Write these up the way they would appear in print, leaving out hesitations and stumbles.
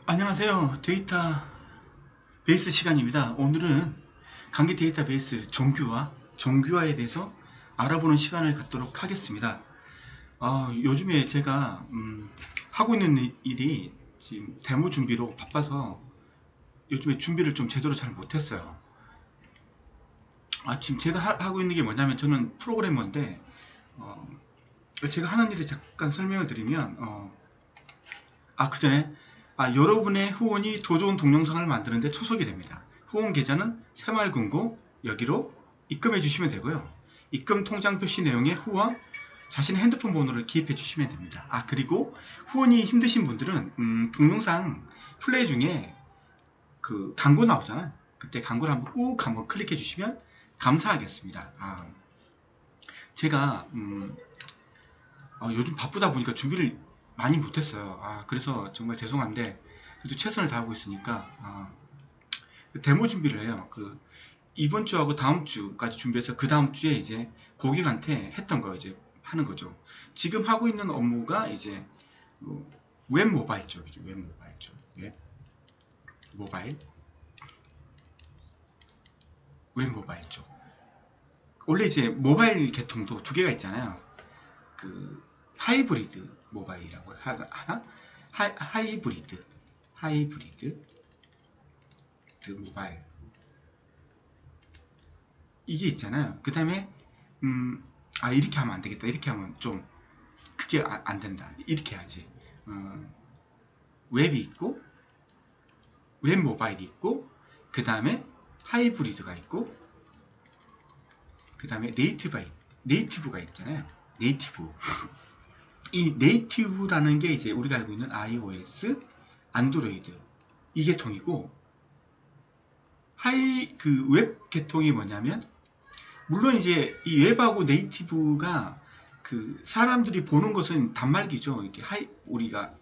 안녕하세요. 데이터베이스 시간입니다. 오늘은 강기 데이터베이스 정규화에 대해서 알아보는 시간을 갖도록 하겠습니다. 요즘에 제가 하고 있는 일이 지금 데모 준비로 바빠서 요즘에 준비를 좀 제대로 잘 못했어요. 지금 제가 하고 있는 게 뭐냐면 저는 프로그래머인데 제가 하는 일을 잠깐 설명을 드리면 그 전에 여러분의 후원이 더 좋은 동영상을 만드는데 초석이 됩니다. 후원 계좌는 새마을금고 여기로 입금해 주시면 되고요. 입금 통장 표시 내용에 후원 자신의 핸드폰 번호를 기입해 주시면 됩니다. 그리고 후원이 힘드신 분들은 동영상 플레이 중에 그 광고 나오잖아요. 그때 광고를 한번 클릭해 주시면 감사하겠습니다. 제가 요즘 바쁘다 보니까 준비를 많이 못했어요. 그래서 정말 죄송한데 그래도 최선을 다하고 있으니까 데모 준비를 해요. 이번 주하고 다음 주까지 준비해서 그 다음 주에 이제 고객한테 했던 거 이제 하는 거죠. 지금 하고 있는 업무가 이제 웹 모바일 쪽이죠. 웹 모바일 쪽. 원래 이제 모바일 계통도 두 개가 있잖아요. 하이브리드 모바일이라고 하나? 하이브리드 모바일 이게 있잖아요. 그 다음에 이렇게 하면 안 되겠다. 이렇게 하면 좀 그게 안 된다. 이렇게 해야지. 웹이 있고 웹 모바일이 있고 그 다음에 하이브리드가 있고 그 다음에 네이티브가 있잖아요. 네이티브. 이 네이티브라는 게 이제 우리가 알고 있는 iOS, 안드로이드 이 계통이고 웹 계통이 뭐냐면 물론 이제 이 웹하고 네이티브가 사람들이 보는 것은 단말기죠. 이렇게 우리가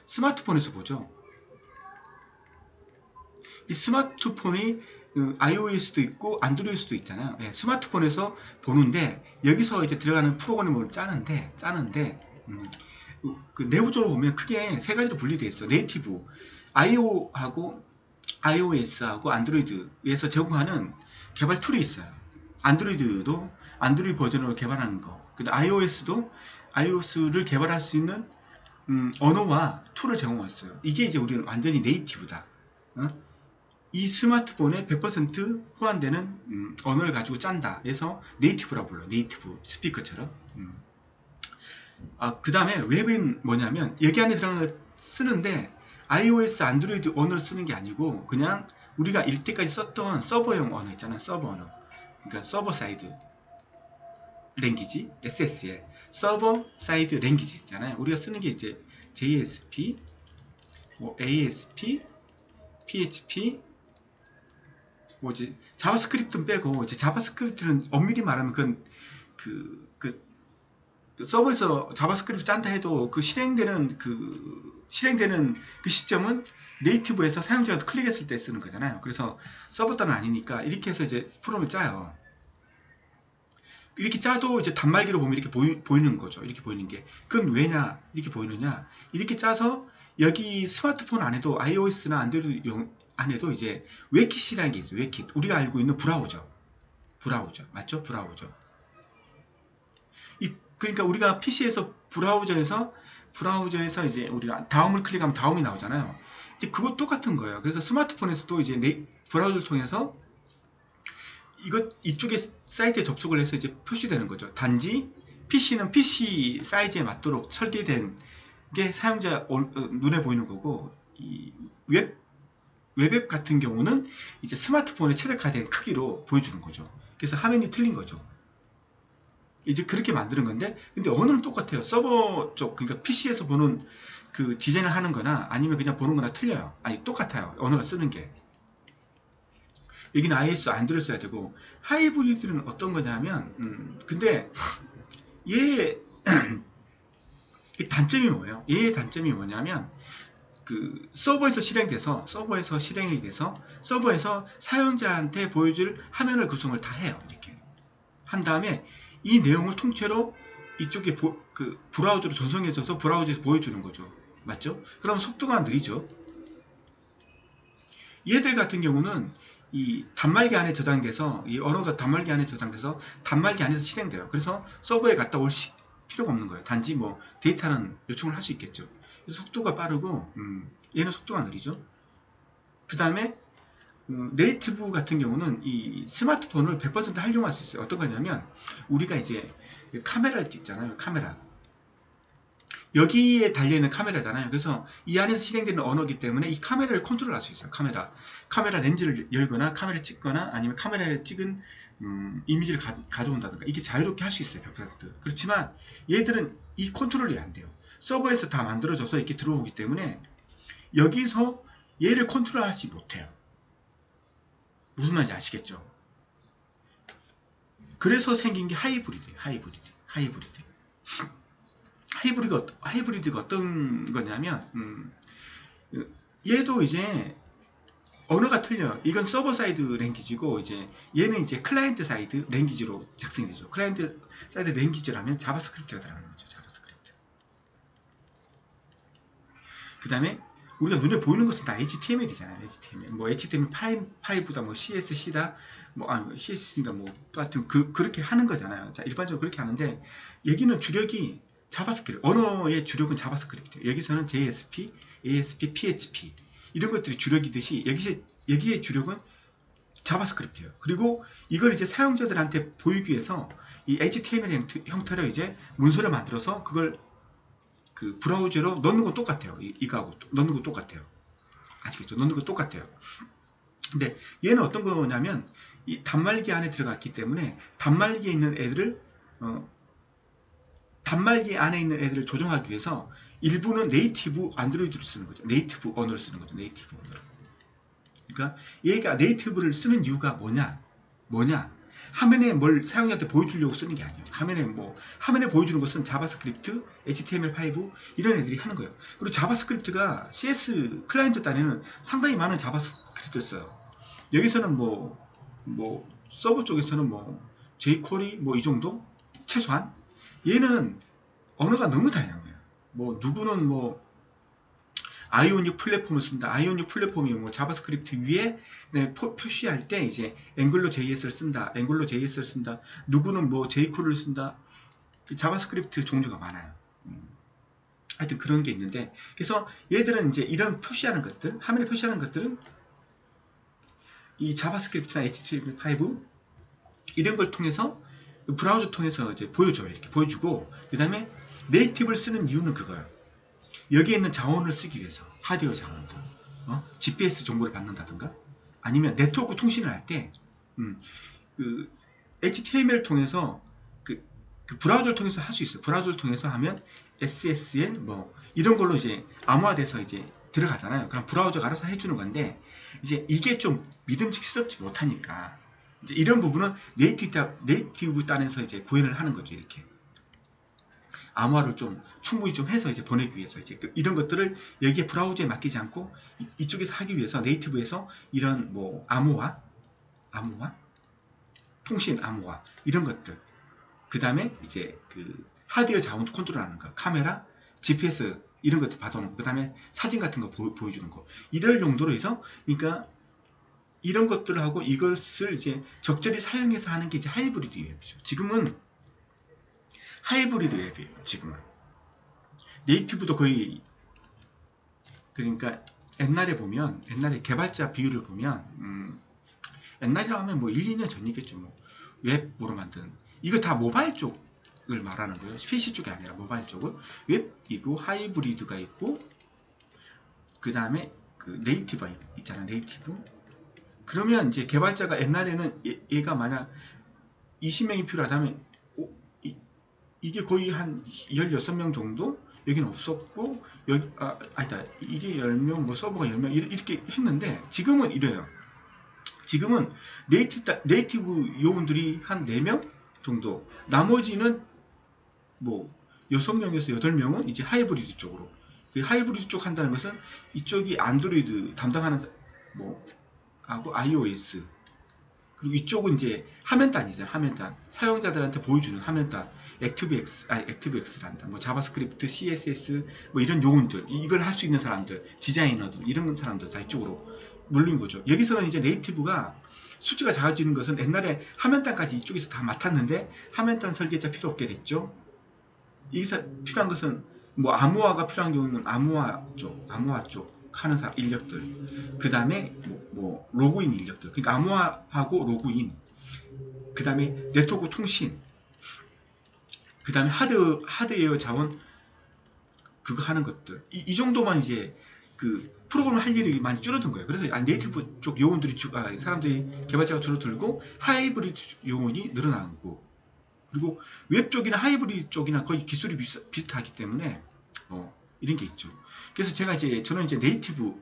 스마트폰에서 보죠. 이 스마트폰이 iOS도 있고 안드로이드도 있잖아요. 스마트폰에서 보는데 여기서 이제 들어가는 프로그램을 짜는데 내부적으로 보면 크게 세 가지로 분리되어 있어. 네이티브, iOS하고 안드로이드에서 제공하는 개발 툴이 있어요. 안드로이드도 안드로이드 버전으로 개발하는 거. 근데 iOS를 개발할 수 있는 언어와 툴을 제공했어요. 이게 이제 우리는 완전히 네이티브다. 이 스마트폰에 100% 호환되는 언어를 가지고 짠다. 그래서 네이티브라고 불러요. 네이티브 스피커처럼. 그 다음에 웹은 뭐냐면 여기 안에 들어가는 걸 쓰는데 iOS, 안드로이드 언어를 쓰는 게 아니고 그냥 우리가 이때까지 썼던 서버용 언어 있잖아요. 서버 언어. 그러니까 서버 사이드 랭귀지, SSL, 서버 사이드 랭귀지 있잖아요. 우리가 쓰는 게 이제 JSP, ASP, PHP, 자바스크립트는 빼고 이제 자바스크립트는 엄밀히 말하면 그 서버에서 자바스크립트 짠다 해도 실행되는 그 시점은 네이티브에서 사용자가 클릭했을 때 쓰는 거잖아요. 그래서 서버 단은 아니니까 이렇게 해서 이제 프로그램을 짜요. 이렇게 짜도 이제 단말기로 보면 이렇게 보이는 거죠. 이렇게 보이는 게. 그건 왜냐? 이렇게 보이느냐? 이렇게 짜서 여기 스마트폰 안에도 iOS나 안드로이드 안에도 이제 웹킷이라는 게 있어요. 웹킷. 우리가 알고 있는 브라우저. 맞죠? 브라우저. 그러니까 우리가 PC에서 브라우저에서 이제 우리가 다음을 클릭하면 다음이 나오잖아요. 이제 그거 똑같은 거예요. 그래서 스마트폰에서도 이제 브라우저를 통해서 이쪽에 사이트에 접속을 해서 이제 표시되는 거죠. 단지 PC는 PC 사이즈에 맞도록 설계된 게 사용자 눈에 보이는 거고, 이 웹앱 같은 경우는 이제 스마트폰에 최적화된 크기로 보여주는 거죠. 그래서 화면이 틀린 거죠. 이제 그렇게 만드는 건데, 근데 언어는 똑같아요. 서버 쪽, 그러니까 PC에서 보는 디자인을 하는 거나 아니면 그냥 보는 거나 틀려요. 똑같아요. 언어가 쓰는 게. 여기는 iOS, 안드로이드 써야 되고, 하이브리드는 어떤 거냐면, 근데 얘의 단점이 뭐예요? 얘의 단점이 뭐냐면, 서버에서 실행이 돼서 서버에서 사용자한테 보여줄 화면을 구성을 다 해요. 이렇게 한 다음에 이 내용을 통째로 이쪽에 브라우저로 전송해줘서 브라우저에서 보여주는 거죠. 맞죠? 그럼 속도가 느리죠. 얘들 같은 경우는 이 단말기 안에 저장돼서, 이 언어가 단말기 안에 저장돼서 단말기 안에서 실행돼요. 그래서 서버에 갔다 올 필요가 없는 거예요. 단지 뭐 데이터는 요청을 할 수 있겠죠. 그래서 속도가 빠르고 얘는 속도가 느리죠. 그 다음에 네이티브 같은 경우는 이 스마트폰을 100% 활용할 수 있어요. 어떤 거냐면 우리가 이제 카메라를 찍잖아요. 카메라. 여기에 달려있는 카메라잖아요. 그래서 이 안에서 실행되는 언어이기 때문에 이 카메라를 컨트롤할 수 있어요. 카메라 렌즈를 열거나 카메라를 찍거나 아니면 카메라에 찍은 이미지를 가져온다든가 이게 자유롭게 할 수 있어요. 100%. 그렇지만 얘들은 이 컨트롤이 안 돼요. 서버에서 다 만들어져서 이렇게 들어오기 때문에 여기서 얘를 컨트롤하지 못해요. 무슨 말인지 아시겠죠? 그래서 생긴 게 하이브리드예요. 하이브리드가 어떤 거냐면 얘도 이제 언어가 틀려요. 이건 서버 사이드 랭귀지고 이제 얘는 이제 클라이언트 사이드 랭귀지로 작성이 되죠. 클라이언트 사이드 랭귀지라면 자바스크립트가 들어가는 거죠. 자바스크립트. 그 다음에 우리가 눈에 보이는 것은 다 HTML이잖아요. HTML. 뭐 HTML5다, 뭐 CSC다, 뭐 CSC인가 뭐 같은 그렇게 하는 거잖아요. 자, 일반적으로 그렇게 하는데 여기는 주력이 자바스크립트. 언어의 주력은 자바스크립트. 여기서는 JSP, ASP, PHP 이런 것들이 주력이듯이 여기의 주력은 자바스크립트예요. 그리고 이걸 이제 사용자들한테 보이기 위해서 이 HTML 형태로 이제 문서를 만들어서 그걸 그 브라우저로 넣는 건 똑같아요. 이거하고 넣는 건 똑같아요. 아시겠죠? 넣는 건 똑같아요. 근데 얘는 어떤 거냐면 이 단말기 안에 들어갔기 때문에 단말기에 있는 애들을 단말기 안에 있는 애들을 조정하기 위해서 일부는 네이티브 안드로이드를 쓰는 거죠. 네이티브 언어를 쓰는 거죠. 네이티브 언어를. 그러니까 얘가 네이티브를 쓰는 이유가 뭐냐? 화면에 뭘 사용자한테 보여주려고 쓰는 게 아니에요. 화면에 보여주는 것은 자바스크립트, HTML5 이런 애들이 하는 거예요. 그리고 자바스크립트가 CS 클라이언트 단에는 상당히 많은 자바스크립트를 써요. 여기서는 뭐 서버 쪽에서는 뭐 jQuery 뭐 이 정도 최소한. 얘는 언어가 너무 다양해요. 뭐 누구는 뭐 아이오닉 플랫폼을 쓴다. 아이오닉 플랫폼이 뭐 자바스크립트 위에 표시할 때 이제 앵글로 JS를 쓴다. 누구는 뭐 jQuery를 쓴다. 자바스크립트 종류가 많아요. 하여튼 그런 게 있는데, 그래서 얘들은 이제 이런 표시하는 것들, 화면에 표시하는 것들은 이 자바스크립트나 HTML5 이런 걸 통해서 브라우저 통해서 이제 보여줘요. 이렇게 보여주고, 그 다음에 네이티브를 쓰는 이유는 그거예요. 여기에 있는 자원을 쓰기 위해서, 하드웨어 자원들, GPS 정보를 받는다든가, 아니면 네트워크 통신을 할 때, 그 HTML을 통해서 그 브라우저를 통해서 할 수 있어요. 브라우저를 통해서 하면 SSL 뭐 이런 걸로 이제 암호화돼서 이제 들어가잖아요. 그럼 브라우저가 알아서 해주는 건데, 이제 이게 좀 믿음직스럽지 못하니까 이제 이런 부분은 네이티브 단에서 이제 구현을 하는 거죠. 이렇게 암호화를 좀 충분히 좀 해서 이제 보내기 위해서 이제 이런 것들을 여기에 브라우저에 맡기지 않고 이쪽에서 하기 위해서 네이티브에서 이런 뭐 암호화, 통신 암호화 이런 것들, 그 다음에 이제 그 하드웨어 자원도 컨트롤하는 거, 카메라, GPS 이런 것들 받아놓고, 그 다음에 사진 같은 거 보여주는 거, 이럴 용도로 해서, 그러니까 이런 것들을 하고 이것을 이제 적절히 사용해서 하는 게 이제 하이브리드 웹이죠. 지금은 하이브리드 웹이에요. 지금은 네이티브도 거의, 그러니까 옛날에 개발자 비율을 보면 옛날이라고 하면 뭐 1, 2년 전이겠죠. 뭐 웹으로 만든 이거 다 모바일 쪽을 말하는 거예요. PC 쪽이 아니라 모바일 쪽을. 웹이고 하이브리드가 있고, 그 다음에 그 네이티브가 있잖아. 네이티브. 그러면 이제 개발자가 옛날에는 얘가 만약 20명이 필요하다면 이게 거의 한 16명 정도? 여기는 없었고, 여기, 아니다. 이게 10명, 뭐 서버가 10명, 이렇게 했는데, 지금은 이래요. 지금은 네이티브 요원들이 한 4명 정도. 나머지는 뭐 6명에서 8명은 이제 하이브리드 쪽으로. 그 하이브리드 쪽 한다는 것은 이쪽이 안드로이드 담당하는 뭐, 하고 iOS. 그리고 이쪽은 이제 화면단이잖아요. 화면단. 사용자들한테 보여주는 화면단. 액티브엑스란다. 뭐 자바스크립트, CSS 뭐 이런 요원들, 이걸 할 수 있는 사람들, 디자이너들 이런 사람들 다 이쪽으로 몰린 거죠. 여기서는 이제 네이티브가 숫자가 작아지는 것은 옛날에 화면단까지 이쪽에서 다 맡았는데 화면단 설계자 필요 없게 됐죠. 여기서 필요한 것은 뭐 아무아가 필요한 경우는 아무아 쪽 하는 사람 인력들, 그 다음에 뭐 로그인 인력들, 그러니까 아무아하고 로그인, 그 다음에 네트워크 통신, 그 다음에 하드웨어 자원 그거 하는 것들, 이 정도만 이제 그 프로그램을 할 일이 많이 줄어든 거예요. 그래서 네이티브 쪽 요원들이 사람들이 개발자가 줄어들고 하이브리드 요원이 늘어나고, 그리고 웹 쪽이나 하이브리드 쪽이나 거의 기술이 비슷하기 때문에 이런 게 있죠. 그래서 저는 이제 네이티브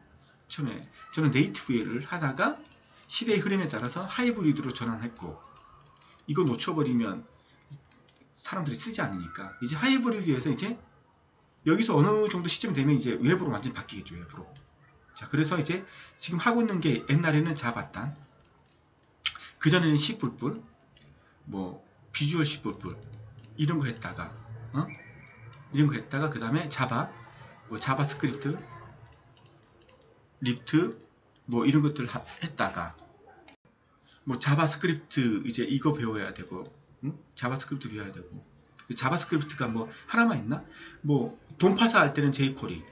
처음에 저는 네이티브를 하다가 시대의 흐름에 따라서 하이브리드로 전환했고, 이거 놓쳐버리면 사람들이 쓰지 않으니까 이제 하이브리드에서 이제 여기서 어느 정도 시점이 되면 이제 웹으로 완전히 바뀌겠죠. 웹으로. 자, 그래서 이제 지금 하고 있는 게 옛날에는 자바단, 그전에는 C++, 뭐 비주얼 C++ 이런 거 했다가 그 다음에 자바, 뭐 자바스크립트, 리프트 뭐 이런 것들 했다가 뭐 자바스크립트 이제 이거 배워야 되고, 자바스크립트 배워야 되고, 자바스크립트가 뭐 하나만 있나? 뭐 돈파사 할 때는 jQuery,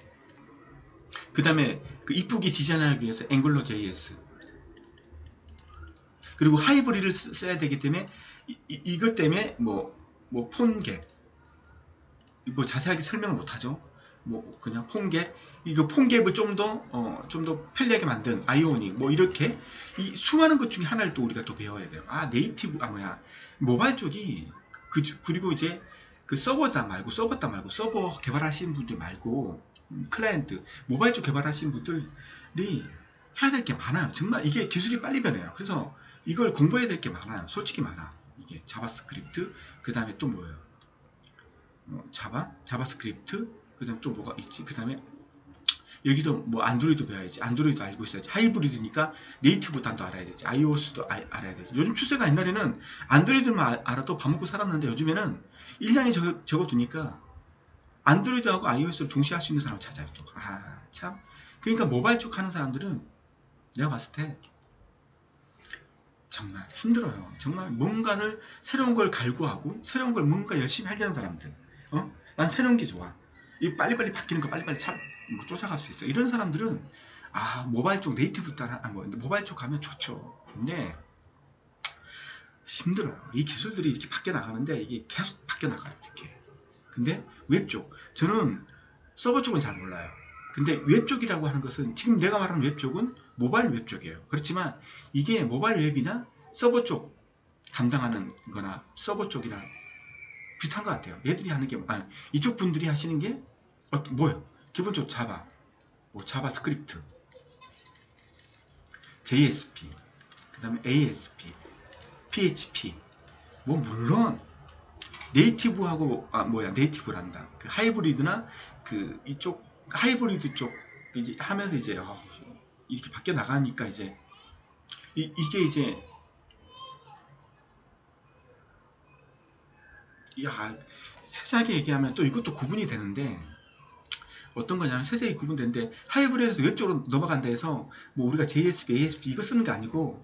그 다음에 그 이쁘게 디자인하기 위해서 앵글러 JS, 그리고 하이브리드를 써야 되기 때문에 이것 때문에 뭐 폰갭, 뭐 자세하게 설명을 못하죠. 뭐 그냥 폰갭, 이거 폰갭을 좀 더 편리하게 만든 아이오닉, 뭐 이렇게 이 수많은 것 중에 하나를 또 우리가 또 배워야 돼요. 네이티브, 모바일 쪽이 그리고 이제 그 서버단 말고 서버 개발하시는 분들 말고 클라이언트 모바일 쪽 개발하시는 분들이 해야 될 게 많아요. 정말 이게 기술이 빨리 변해요. 그래서 이걸 공부해야 될 게 많아요. 솔직히 많아. 이게 자바스크립트, 그 다음에 또 뭐예요? 자바스크립트, 그 다음에 또 뭐가 있지? 그 다음에 여기도 뭐 안드로이드 배워야지. 안드로이드 알고 있어야지. 하이브리드니까 네이티브 단도 알아야 되지. iOS도 알아야 되지. 요즘 추세가 옛날에는 안드로이드만 알아도 밥 먹고 살았는데 요즘에는 1년이 적어두니까 안드로이드하고 iOS를 동시에 할 수 있는 사람을 찾아요. 또. 참. 그러니까 모바일 쪽 하는 사람들은 내가 봤을 때 정말 힘들어요. 정말 뭔가를 새로운 걸 갈구하고 새로운 걸 뭔가 열심히 하려는 사람들. 난 새로운 게 좋아. 이 빨리빨리 바뀌는 거 빨리빨리 쫓아갈 수 있어. 이런 사람들은 모바일 쪽 네이티브 모바일 쪽 가면 좋죠. 근데 힘들어요. 이 기술들이 이렇게 바뀌어 나가는데 이게 계속 바뀌어 나가요. 이렇게. 근데 웹 쪽, 저는 서버 쪽은 잘 몰라요. 근데 웹 쪽이라고 하는 것은 지금 내가 말하는 웹 쪽은 모바일 웹 쪽이에요. 그렇지만 이게 모바일 웹이나 서버 쪽 담당하는 거나 서버 쪽이나 비슷한 것 같아요. 얘들이 하는 게 이쪽 분들이 하시는 게 뭐예요? 기본적으로 자바, 뭐 자바스크립트, JSP, 그 다음에 ASP, PHP, 뭐 물론 네이티브하고 네이티브란다. 그 하이브리드나 그 이쪽 하이브리드 쪽 이제 하면서 이제 이렇게 바뀌어 나가니까 이제 이게 이제 세세하게 얘기하면 또 이것도 구분이 되는데 어떤 거냐면 세세히 구분되는데 하이브리드에서 웹 쪽으로 넘어간다 해서 뭐 우리가 JSP, ASP 이거 쓰는 게 아니고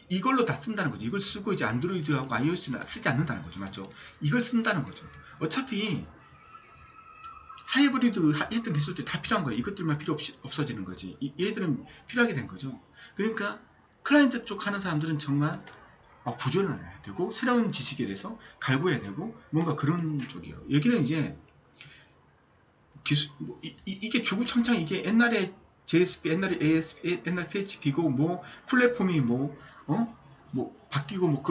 이걸로 다 쓴다는 거죠. 이걸 쓰고 이제 안드로이드하고 iOS는 쓰지 않는다는 거죠. 맞죠? 이걸 쓴다는 거죠. 어차피 하이브리드 했던 기술들이 다 필요한 거예요. 이것들만 필요 없어지는 거지. 얘들은 필요하게 된 거죠. 그러니까 클라이언트 쪽 하는 사람들은 정말 구조를 해야 되고 새로운 지식에 대해서 갈구해야 되고 뭔가 그런 쪽이에요. 여기는 이제 기술 이게 주구장창 이게 옛날에 JSP, 옛날에 ASP, 옛날 PHP고 뭐 플랫폼이 뭐 바뀌고 뭐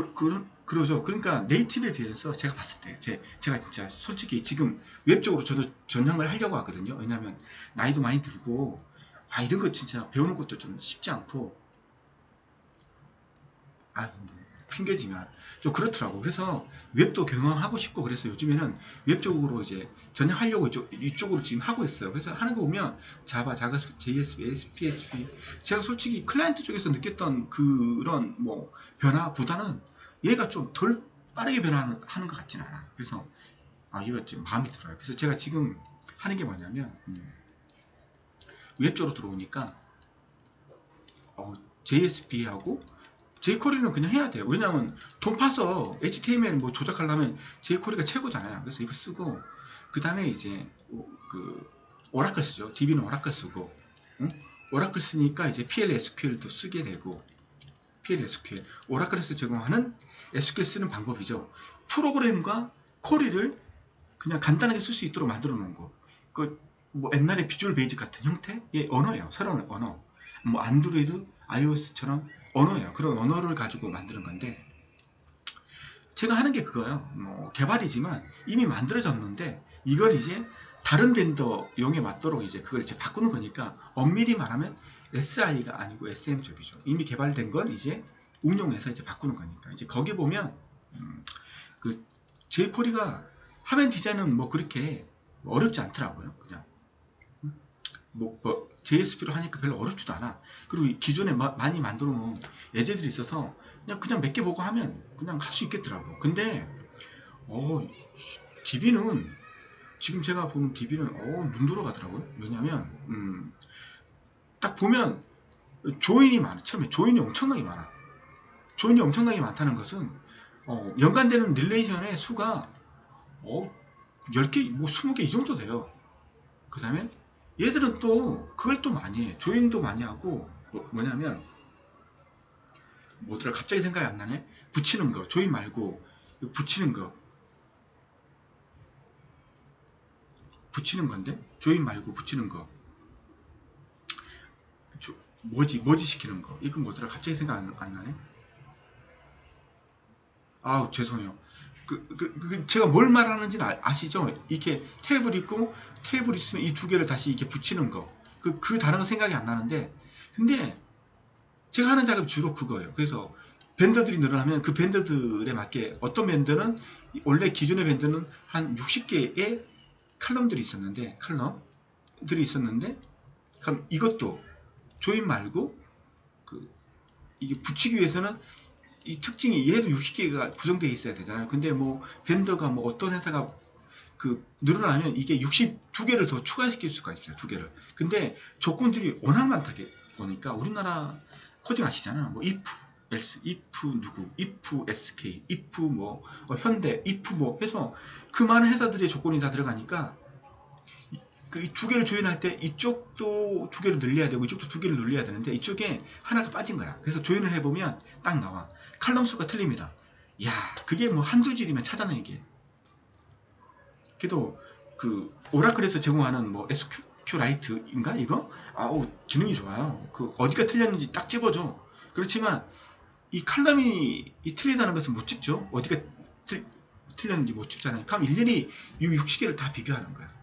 그러죠. 그러니까 네이티브에 비해서 제가 봤을 때 제가 진짜 솔직히 지금 웹 쪽으로 저도 전향을 하려고 하거든요. 왜냐하면 나이도 많이 들고 이런 거 진짜 배우는 것도 좀 쉽지 않고 핑계지만 좀 그렇더라고. 그래서 웹도 경험하고 싶고 그래서 요즘에는 웹 쪽으로 이제 전향하려고 이쪽으로 지금 하고 있어요. 그래서 하는 거 보면 자바, JS, ASP, PHP 제가 솔직히 클라이언트 쪽에서 느꼈던 그런 뭐 변화보다는 얘가 좀 덜 빠르게 변화하는 것 같진 않아. 그래서 이거 좀 마음에 들어요. 그래서 제가 지금 하는 게 뭐냐면 웹 쪽으로 들어오니까 JSP하고 jQuery는 그냥 해야 돼요. 왜냐하면 돈 파서 HTML 뭐 조작하려면 jQuery가 최고잖아요. 그래서 이거 쓰고 그 다음에 이제 그 오라클 쓰죠. DB는 오라클 쓰고 오라클 쓰니까 이제 PLSQL도 쓰게 되고 PLSQL 오라클에서 제공하는 SQL 쓰는 방법이죠. 프로그램과 쿼리를 그냥 간단하게 쓸 수 있도록 만들어 놓은 거. 뭐 옛날에 비주얼 베이직 같은 형태의 언어예요. 새로운 언어. 뭐 안드로이드, iOS처럼 언어예요. 그런 언어를 가지고 만드는 건데 제가 하는 게 그거예요. 뭐 개발이지만 이미 만들어졌는데 이걸 이제 다른 벤더용에 맞도록 이제 그걸 이제 바꾸는 거니까 엄밀히 말하면 SI가 아니고 SM 쪽이죠. 이미 개발된 건 이제 응용해서 이제 바꾸는 거니까 이제 거기 보면 그 jQuery가 화면 디자인은 뭐 그렇게 어렵지 않더라고요. 그냥 뭐 JSP로 하니까 별로 어렵지도 않아. 그리고 기존에 많이 만들어 놓은 예제들이 있어서 그냥 몇 개 보고 하면 그냥 할 수 있겠더라고. 근데 DB는 지금 제가 보는 DB는 눈 돌아가더라고요. 왜냐면 딱 보면 조인이 많아. 처음에 조인이 엄청나게 많아. 조인이 엄청나게 많다는 것은 연관되는 릴레이션의 수가 10개, 뭐 20개 이 정도 돼요. 그 다음에 얘들은 또 그걸 또 많이 해. 조인도 많이 하고 뭐냐면 뭐더라 갑자기 생각이 안 나네. 붙이는 거. 조인 말고 붙이는 거. 붙이는 건데 조인 말고 붙이는 거. 뭐지 시키는 거. 이건 뭐더라 갑자기 생각 안 나네. 아우 죄송해요. 제가 뭘 말하는지는 아시죠? 이렇게 테이블 있고 테이블 있으면 이 두 개를 다시 이렇게 붙이는 거. 그 단어가 생각이 안 나는데 근데 제가 하는 작업이 주로 그거예요. 그래서 벤더들이 늘어나면 그 벤더들에 맞게 어떤 벤더는 원래 기존의 벤더는 한 60개의 칼럼들이 있었는데 그럼 이것도 조인 말고 이게 붙이기 위해서는 이 특징이 얘도 60개가 구성되어 있어야 되잖아요. 근데 뭐 벤더가 뭐 어떤 회사가 늘어나면 이게 62개를 더 추가시킬 수가 있어요. 2개를. 근데 조건들이 워낙 많다게 보니까 우리나라 코딩 아시잖아요. 뭐 if else, if 누구, if sk, if 뭐 현대, if 뭐 해서 그 많은 회사들의 조건이 다 들어가니까 이 2개를 조인할 때 이쪽도 2개를 늘려야 되고 이쪽도 2개를 늘려야 되는데 이쪽에 하나가 빠진 거야. 그래서 조인을 해보면 딱 나와. 칼럼 수가 틀립니다. 야, 그게 뭐 한두 줄이면 찾아내기. 그래도 오라클에서 제공하는 뭐 SQLite인가 이거? 기능이 좋아요. 어디가 틀렸는지 딱 집어줘. 그렇지만 이 칼럼이 틀리다는 것은 못 집죠. 어디가 틀렸는지 못 집잖아요. 그럼 일일이 이 60개를 다 비교하는 거야.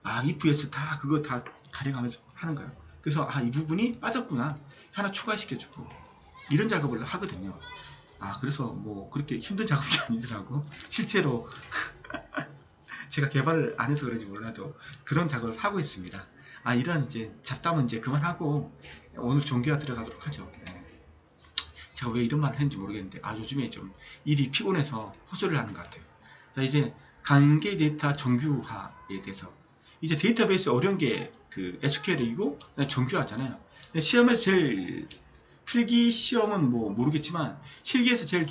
if else 다 그거 다 가려가면서 하는 거야. 그래서 이 부분이 빠졌구나. 하나 추가시켜주고 이런 작업을 하거든요. 그래서 뭐 그렇게 힘든 작업이 아니더라고. 실제로 제가 개발을 안 해서 그런지 몰라도 그런 작업을 하고 있습니다. 이런 이제 잡담은 이제 그만하고 오늘 종교화 들어가도록 하죠. 네. 제가 왜 이런 말을 했는지 모르겠는데 요즘에 좀 일이 피곤해서 호소를 하는 것 같아요. 자, 이제 관계 데이터 정규화에 대해서 이제 데이터베이스 어려운 게 SQL이고 정규화잖아요. 시험에서 제일 필기 시험은 뭐 모르겠지만 실기에서 제일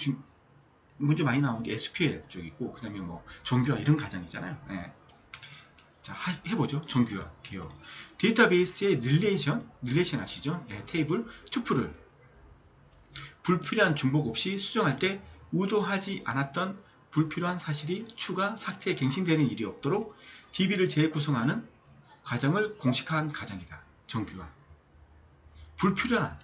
문제 많이 나오는 게 SQL 쪽이고 그 다음에 뭐 정규화 이런 과정이잖아요. 네. 자, 해보죠. 정규화 개요. 데이터베이스의 릴레이션 아시죠? 네, 테이블, 투플을 불필요한 중복 없이 수정할 때 의도하지 않았던 불필요한 사실이 추가, 삭제, 갱신되는 일이 없도록 DB를 재구성하는 과정을 공식화한 과정이다. 정규화. 불필요한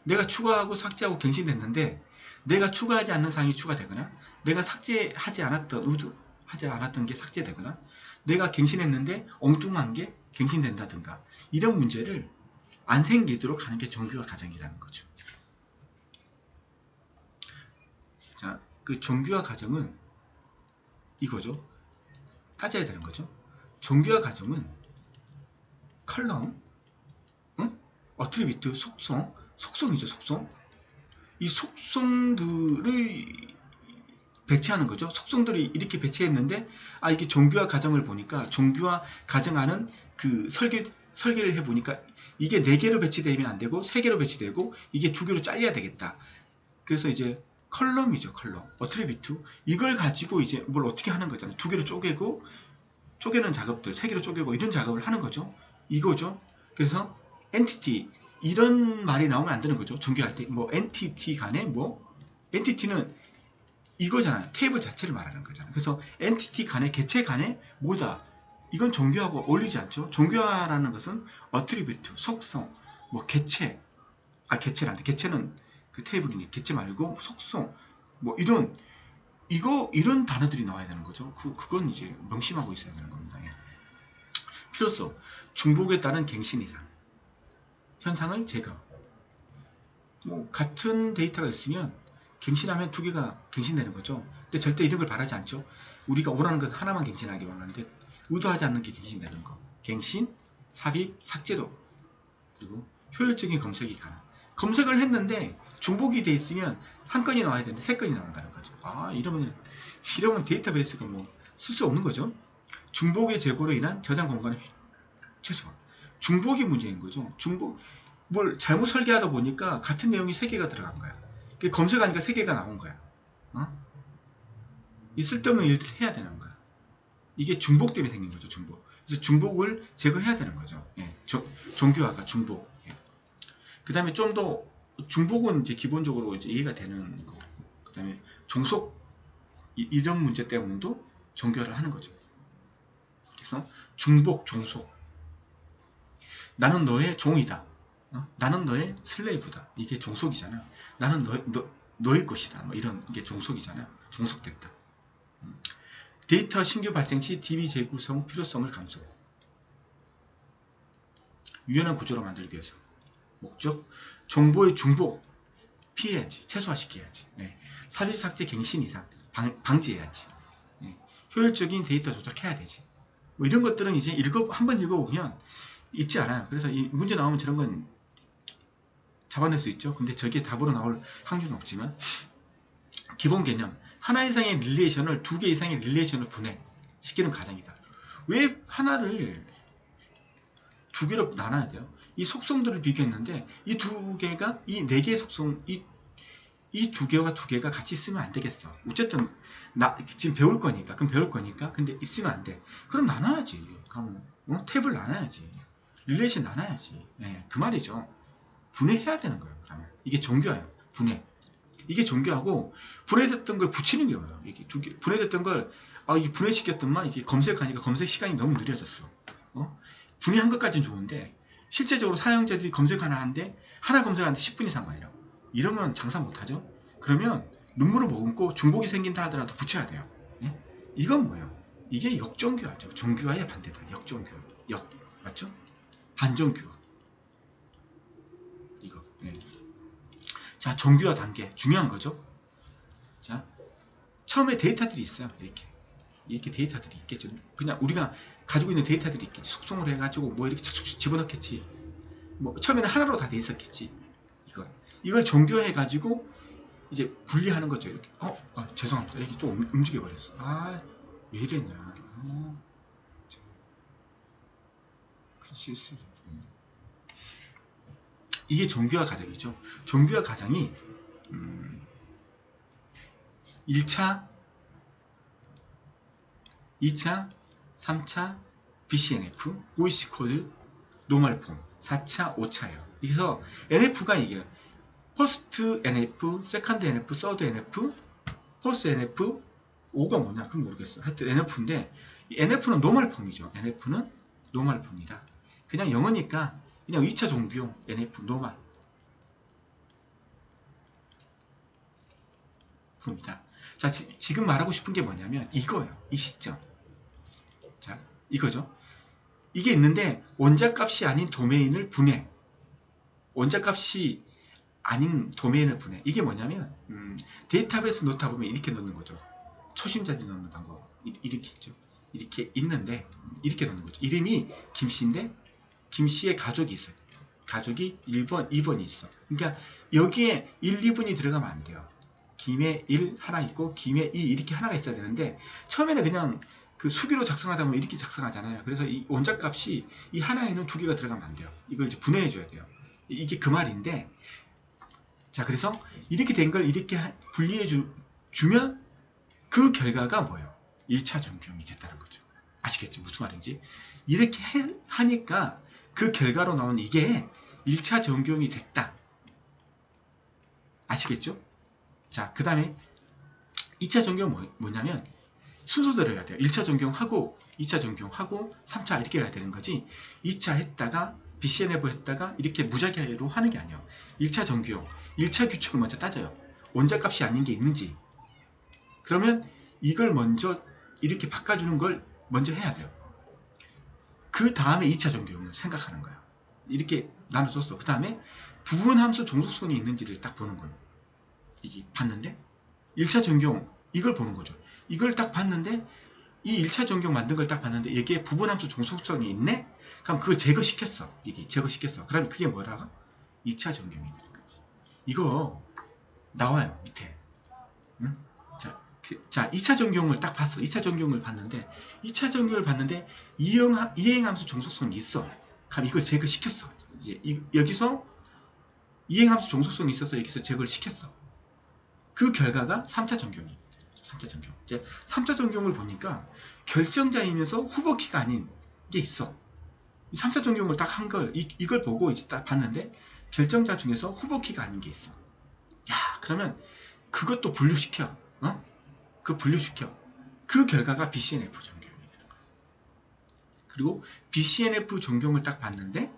내가 추가하고 삭제하고 갱신됐는데 내가 추가하지 않는 사항이 추가되거나 내가 삭제하지 않았던 의도하지 않았던 게 삭제되거나 내가 갱신했는데 엉뚱한 게 갱신된다든가 이런 문제를 안 생기도록 하는 게 정규화 과정이라는 거죠. 자, 그 정규화 과정은 이거죠. 따져야 되는 거죠. 정규화 과정은 컬럼, 어트리뷰트, 속성이죠. 속성. 이 속성들을 배치하는 거죠. 속성들이 이렇게 배치했는데 이게 정규화 과정을 보니까 정규화 과정하는 그 설계를 해보니까 이게 4개로 배치되면 안 되고 3개로 배치되고 이게 2개로 잘려야 되겠다. 그래서 이제 컬럼이죠. 컬럼. 어트리뷰트. 이걸 가지고 이제 뭘 어떻게 하는 거잖아요. 2개로 쪼개는 작업들, 3개로 쪼개고 이런 작업을 하는 거죠. 이거죠. 그래서 엔티티 이런 말이 나오면 안 되는 거죠. 정규할 때 뭐 엔티티 간에 엔티티는 이거잖아요. 테이블 자체를 말하는 거잖아요. 그래서 엔티티 간에 개체 간에 뭐다. 이건 정규하고 어울리지 않죠. 정규화라는 것은 어트리뷰트, 속성, 뭐 개체, 개체란데 개체는 그 테이블이니 개체 말고 속성, 뭐 이런 단어들이 나와야 되는 거죠. 그건 이제 명심하고 있어야 되는 겁니다. 예. 필요성, 중복에 따른 갱신 이상, 현상을 제거. 뭐 같은 데이터가 있으면 갱신하면 2개가 갱신되는 거죠. 근데 절대 이런 걸 바라지 않죠. 우리가 원하는 것 하나만 갱신하기 원하는데 의도하지 않는 게 갱신되는 거. 갱신, 삽입, 삭제도. 그리고 효율적인 검색이 가능. 검색을 했는데 중복이 돼 있으면 한 건이 나와야 되는데 3건이 나온다는 거죠. 이러면 데이터베이스가 뭐 쓸 수 없는 거죠. 중복의 제거로 인한 저장 공간의 최소. 중복이 문제인 거죠. 뭘 잘못 설계하다 보니까 같은 내용이 3개가 들어간 거야. 검색하니까 3개가 나온 거야. 이 쓸데없는 일들을 해야 되는 거야. 이게 중복 때문에 생긴 거죠. 중복. 그래서 중복을 제거해야 되는 거죠. 예. 정규화가 중복. 예. 그 다음에 좀 더 중복은 이제 기본적으로 이제 이해가 되는 거고, 그 다음에 종속 이런 문제 때문에도 정규화를 하는 거죠. 그래서 중복, 종속. 나는 너의 종이다. 나는 너의 슬레이브다. 이게 종속이잖아. 나는 너의 것이다. 뭐 이런 게 종속이잖아요. 종속됐다. 데이터 신규 발생 시 DB 재구성 필요성을 감소. 유연한 구조로 만들기 위해서. 목적, 정보의 중복 피해야지. 최소화시켜야지. 네. 삽입, 삭제, 갱신 이상 방지해야지. 네. 효율적인 데이터 조작해야 되지. 뭐 이런 것들은 이제 한번 읽어보면 있지 않아요. 그래서 이 문제 나오면 저런 건 잡아낼 수 있죠. 근데 저게 답으로 나올 확률은 없지만 기본 개념. 하나 이상의 릴레이션을 2개 이상의 릴레이션을 분해시키는 과정이다. 왜 하나를 2개로 나눠야 돼요? 이 속성들을 비교했는데 이 2개가 이 4개의 속성 이 2개와 2개가 같이 있으면 안 되겠어. 어쨌든 지금 배울 거니까 근데 있으면 안 돼. 그럼 나눠야지. 그럼 탭을 나눠야지. 릴레이션 나눠야지. 네, 그 말이죠. 분해해야 되는 거예요. 그러면 이게 정규화예요. 분해. 이게 정규하고 분해됐던 걸 붙이는 게 뭐예요. 이게 분해됐던 걸 이 분해시켰더만 이게 검색하니까 검색 시간이 너무 느려졌어. 분해한 것까지는 좋은데 실제적으로 사용자들이 검색 하나 검색하는데 10분 이상 걸려. 이러면 장사 못하죠. 그러면 눈물을 머금고 중복이 생긴다 하더라도 붙여야 돼요. 예? 이건 뭐예요? 이게 역정규화죠. 정규화의 반대다. 역정규화. 맞죠? 반정규화. 이거. 네. 자, 정규화 단계. 중요한 거죠. 자, 처음에 데이터들이 있어요. 이렇게 데이터들이 있겠죠. 그냥 우리가 가지고 있는 데이터들이 있겠지. 속성을 해가지고 뭐 이렇게 착착 집어넣겠지. 뭐 처음에는 하나로 다 돼 있었겠지. 이걸 정규화해가지고 이제 분리하는 거죠. 이렇게. 죄송합니다. 이렇게 또 움직여 버렸어. 왜 이랬냐. 이게 정규화 과정이죠. 정규화 과정이 1차, 2차, 3차, BCNF, 보이스 코드, 노멀 폼, 4차, 5차예요. 그래서 NF가 이게 퍼스트 NF, 세컨드 NF, 서드 NF, 퍼스트 NF, 5가 뭐냐? 그건 모르겠어. 하여튼 NF인데 NF는 노멀 폼이죠. NF는 노멀 폼이다. 그냥 영어니까 그냥 2차 종규용 NF 노멀 폼이다. 자, 지금 말하고 싶은 게 뭐냐면 이거예요. 이 시점. 자, 이거죠. 이게 있는데 원자값이 아닌 도메인을 분해. 원자값이 아닌 도메인을 분해. 이게 뭐냐면 데이터베이스 넣다 보면 이렇게 넣는 거죠. 초심자들이 넣는 방법. 이렇게 있죠. 이렇게 있는데 이렇게 넣는 거죠. 이름이 김씨인데 김씨의 가족이 있어요. 가족이 1번, 2번이 있어. 그러니까 여기에 1, 2번이 들어가면 안 돼요. 김에 1 하나 있고 김에 2 이렇게 하나가 있어야 되는데 처음에는 그냥 그 수기로 작성하다 보면 이렇게 작성하잖아요. 그래서 이 원자값이 이 하나에는 2개가 들어가면 안 돼요. 이걸 이제 분해해 줘야 돼요. 이게 그 말인데, 자, 그래서 이렇게 된 걸 이렇게 분리해 주면 그 결과가 뭐예요? 1차 전기용이 됐다는 거죠. 아시겠죠? 무슨 말인지? 이렇게 하니까 그 결과로 나온 이게 1차 전기용이 됐다. 아시겠죠? 자, 그 다음에 2차 전기용은 뭐냐면 순서대로 해야 돼요. 1차 전기용하고 2차 전기용하고 3차 이렇게 해야 되는 거지. 2차 했다가 BCNF 했다가 이렇게 무작위로 하는 게 아니에요. 1차 전기용, 1차 규칙을 먼저 따져요. 원자값이 아닌 게 있는지. 그러면 이걸 먼저 이렇게 바꿔주는 걸 먼저 해야 돼요. 그 다음에 2차 전기용을 생각하는 거예요. 이렇게 나눠줬어. 그 다음에 부분함수 종속성이 있는지를 딱 보는 거예요. 이게 봤는데 1차 전기용 이걸 보는 거죠. 이걸 딱 봤는데 이 1차 전기용 만든 걸 딱 봤는데 이게 부분함수 종속성이 있네? 그럼 그걸 제거시켰어. 이게 제거시켰어. 그럼 그게 뭐라고? 2차 전기용이 되는 거지. 이거 나와요. 밑에. 응? 자, 2차 전기용을 딱 봤어. 2차 전기용을 봤는데 2차 전기용을 봤는데 이행함수 종속성이 있어. 그럼 이걸 제거시켰어. 이제 여기서 이행함수 종속성이 있어서 여기서 제거를 시켰어. 그 결과가 3차 전기용이 3차 전기용. 이제 3차 전기용을 보니까 결정자이면서 후보키가 아닌 게 있어. 3차 전기용을 딱 한 걸 이걸 보고 이제 딱 봤는데 결정자 중에서 후보키가 아닌 게 있어. 야, 그러면 그것도 분류시켜. 그 분류시켜. 그 결과가 BCNF 전기용이 되는 거야. 그리고 BCNF 전기용을 딱 봤는데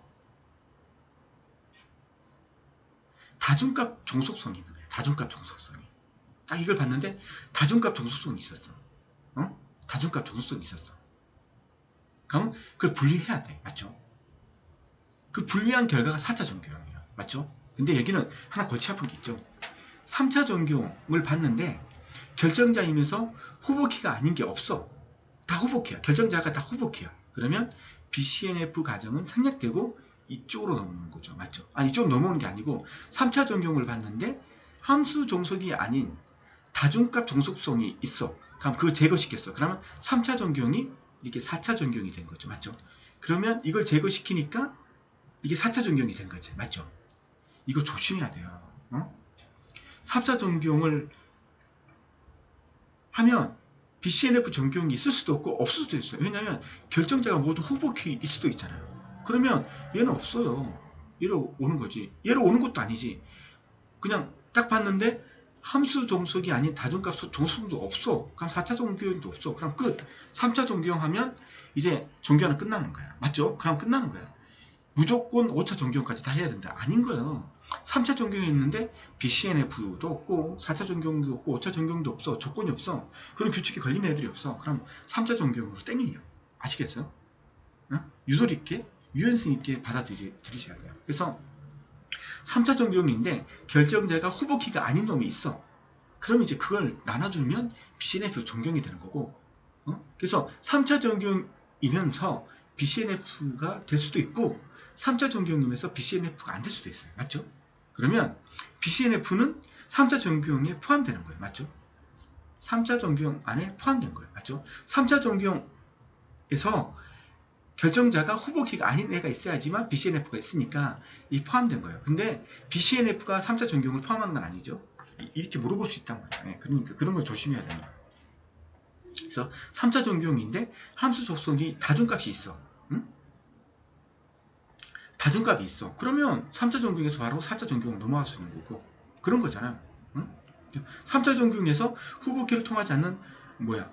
다중값 종속성이 있는 거야. 다중값 종속성이. 딱 이걸 봤는데 다중값 종속성이 있었어. 다중값 종속성이 있었어. 그럼 그걸 분리해야 돼. 맞죠? 그 분리한 결과가 4차 전기용이에요. 맞죠? 근데 여기는 하나 골치 아픈 게 있죠. 3차 전기용을 봤는데 결정자이면서 후보키가 아닌 게 없어. 다 후보키야. 결정자가 다 후보키야. 그러면 BCNF 과정은 생략되고 이쪽으로 넘어오는 거죠. 맞죠? 아니, 이쪽으로 넘어오는 게 아니고 3차 전기용을 봤는데 함수 종속이 아닌 다중값 종속성이 있어. 그럼 그걸 제거시켰어. 그러면 3차 전기용이 이렇게 4차 전기용이 된 거죠. 맞죠? 그러면 이걸 제거시키니까 이게 4차 전기용이 된 거지. 맞죠? 이거 조심해야 돼요. 4차 전기용을 하면 BCNF 전기용이 있을 수도 없고 없을 수도 있어요. 왜냐하면 결정자가 모두 후보키일 수도 있잖아요. 그러면 얘는 없어요. 얘로 오는 거지. 얘로 오는 것도 아니지. 그냥 딱 봤는데 함수 종속이 아닌 다중값 종속도 없어. 그럼 4차 전기용도 없어. 그럼 끝. 3차 전기용 하면 이제 전기화는 끝나는 거야. 맞죠? 그럼 끝나는 거야. 무조건 5차 전기용까지 다 해야 된다. 아닌 거예요. 3차 전기용이 있는데 BCNF도 없고 4차 전기용도 없고 5차 전기용도 없어. 조건이 없어. 그런 규칙에 걸리는 애들이 없어. 그럼 3차 전기용으로 땡이에요. 아시겠어요? 유도리 있게 유연성 있게 받아들이셔야 돼요. 그래서 3차 전기용인데 결정자가 후보키가 아닌 놈이 있어. 그럼 이제 그걸 나눠주면 BCNF 전기용이 되는 거고, 그래서 3차 전기용이면서 BCNF가 될 수도 있고 3차 전기용이면서 BCNF가 안 될 수도 있어요. 맞죠? 그러면 BCNF는 3차 전기용에 포함되는 거예요. 맞죠? 3차 전기용 안에 포함된 거예요. 맞죠? 3차 전기용에서 결정자가 후보키가 아닌 애가 있어야지만 BCNF가 있으니까 이 포함된 거예요. 근데 BCNF가 3차 전기용을 포함한 건 아니죠. 이렇게 물어볼 수 있단 말이에요. 네, 그러니까 그런 걸 조심해야 됩니다. 그래서 3차 전기용인데 함수 속성이 다중값이 있어. 다중값이 있어. 그러면 3차 전기용에서 바로 4차 전기용 넘어갈 수 있는 거고 그런 거잖아요. 3차 전기용에서 후보키를 통하지 않는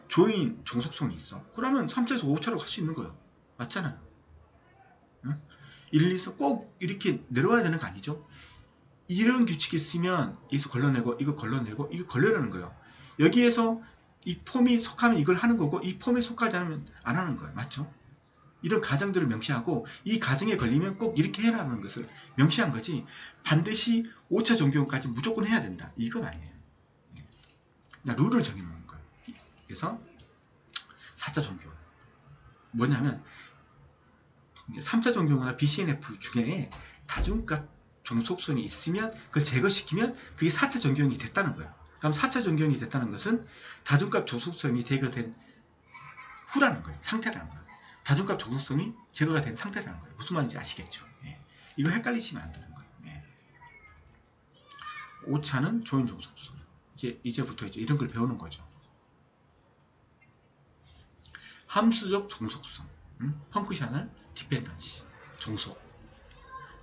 조인 종속성이 있어. 그러면 3차에서 5차로 갈 수 있는 거예요. 맞잖아요. 1, 2에서 꼭 이렇게 내려와야 되는 거 아니죠? 이런 규칙이 있으면 여기서 걸러내고 이거 걸러내고 이거 걸러내는 거예요. 여기에서 이 폼이 속하면 이걸 하는 거고 이 폼에 속하지 않으면 안 하는 거예요. 맞죠? 이런 가정들을 명시하고 이 가정에 걸리면 꼭 이렇게 해라는 것을 명시한 거지 반드시 5차 전기용까지 무조건 해야 된다. 이건 아니에요. 그냥 룰을 정해놓은 거예요. 그래서 4차 전기용 뭐냐면 3차 전기용이나 BCNF 중에 다중값 종속성이 있으면 그걸 제거시키면 그게 4차 전기용이 됐다는 거예요. 그럼 4차 변경이 됐다는 것은 다중값 조속성이 제거된 후라는 거예요. 상태라는 거예요. 다중값 조속성이 제거가 된 상태라는 거예요. 무슨 말인지 아시겠죠? 예. 이거 헷갈리시면 안 되는 거예요. 예. 5차는 조인 종속성. 이제부터 이제 이런 걸 배우는 거죠. 함수적 종속성, 펑크셔널 디펜던시, 종속.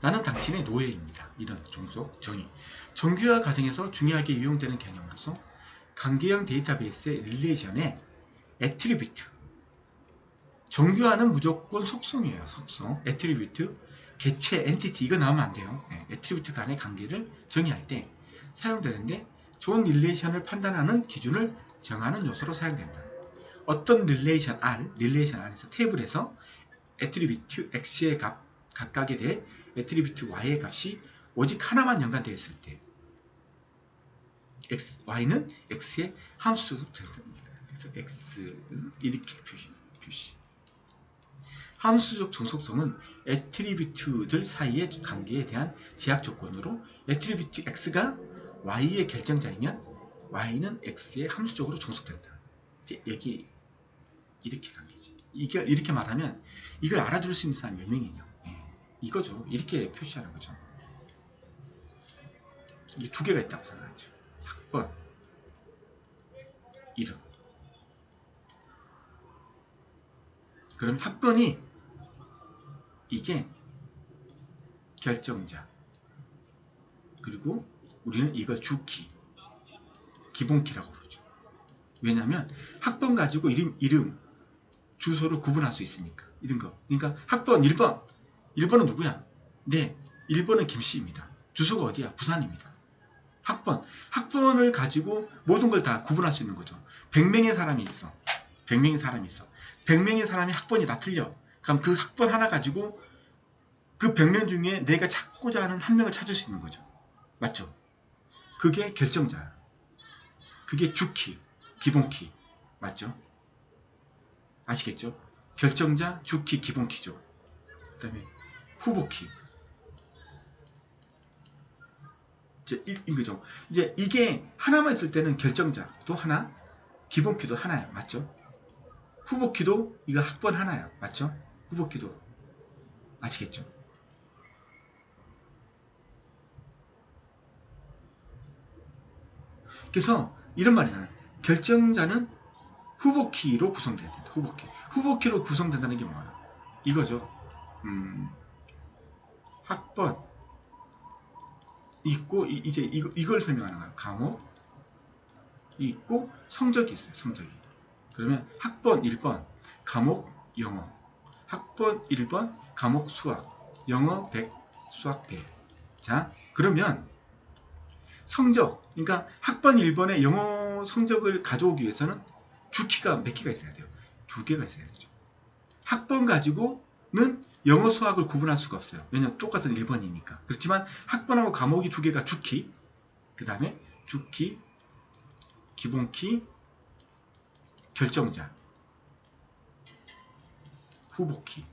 나는 당신의 노예입니다. 이런 종속, 정의. 정규화 과정에서 중요하게 이용되는 개념으로서 관계형 데이터베이스의 릴레이션의 애트리뷰트. 정규화는 무조건 속성이에요. 속성, 애트리뷰트, 개체, 엔티티 이거 나오면 안 돼요. 네, 애트리뷰트 간의 관계를 정의할 때 사용되는데 좋은 릴레이션을 판단하는 기준을 정하는 요소로 사용된다. 어떤 릴레이션 R에서 테이블에서 애트리뷰트 X의 값 각각에 대해 애트리뷰트 Y의 값이 오직 하나만 연관되어 있을 때 Y는 X의 함수적 종속입니다. 그래서 X는 이렇게 표시. 함수적 종속성은 애트리뷰트들 사이의 관계에 대한 제약 조건으로 애트리뷰트 X가 Y의 결정자이면 Y는 X의 함수적으로 종속된다. 이제 여기 이렇게 관계지. 이렇게 말하면 이걸 알아들을 수 있는 사람이 몇 명이냐. 예, 이거죠. 이렇게 표시하는 거죠. 이게 두 개가 있다고 생각하죠. 학번, 이름. 그럼 학번이 이게 결정자. 그리고 우리는 이걸 주키, 기본키라고 부르죠. 왜냐하면 학번 가지고 이름, 주소를 구분할 수 있으니까. 이런 거. 그러니까 학번 1번. 1번은 누구야? 네, 1번은 김씨입니다. 주소가 어디야? 부산입니다. 학번을 가지고 모든 걸 다 구분할 수 있는 거죠. 100명의 사람이 있어. 100명의 사람이 있어. 100명의 사람이 학번이 다 틀려. 그럼 그 학번 하나 가지고 그 100명 중에 내가 찾고자 하는 한 명을 찾을 수 있는 거죠. 맞죠? 그게 결정자야. 그게 주키, 기본키. 맞죠? 아시겠죠? 결정자, 주키, 기본키죠. 그 다음에 후보키. 이거죠. 이제 이게 하나만 있을 때는 결정자도 하나, 기본키도 하나야. 맞죠? 후보키도 이거 학번 하나야. 맞죠? 후보키도. 아시겠죠? 그래서 이런 말이잖아요. 결정자는 후보키로 구성돼야 된다. 후보키로 구성된다는 게 뭐야? 이거죠. 학번 있고 이제 이걸 설명하는 거예요. 과목 있고 성적이 있어요. 성적이. 그러면 학번 1번 과목 영어, 학번 1번 과목 수학, 영어 100, 수학 100. 자, 그러면 성적, 그러니까 학번 1번의 영어 성적을 가져오기 위해서는 주키가 몇 개가 있어야 돼요? 2개가 있어야 되죠. 학번 가지고는 영어 수학을 구분할 수가 없어요. 왜냐하면 똑같은 1번이니까. 그렇지만 학번하고 과목이 2개가 주키, 그 다음에 주키, 기본키, 결정자, 후보키.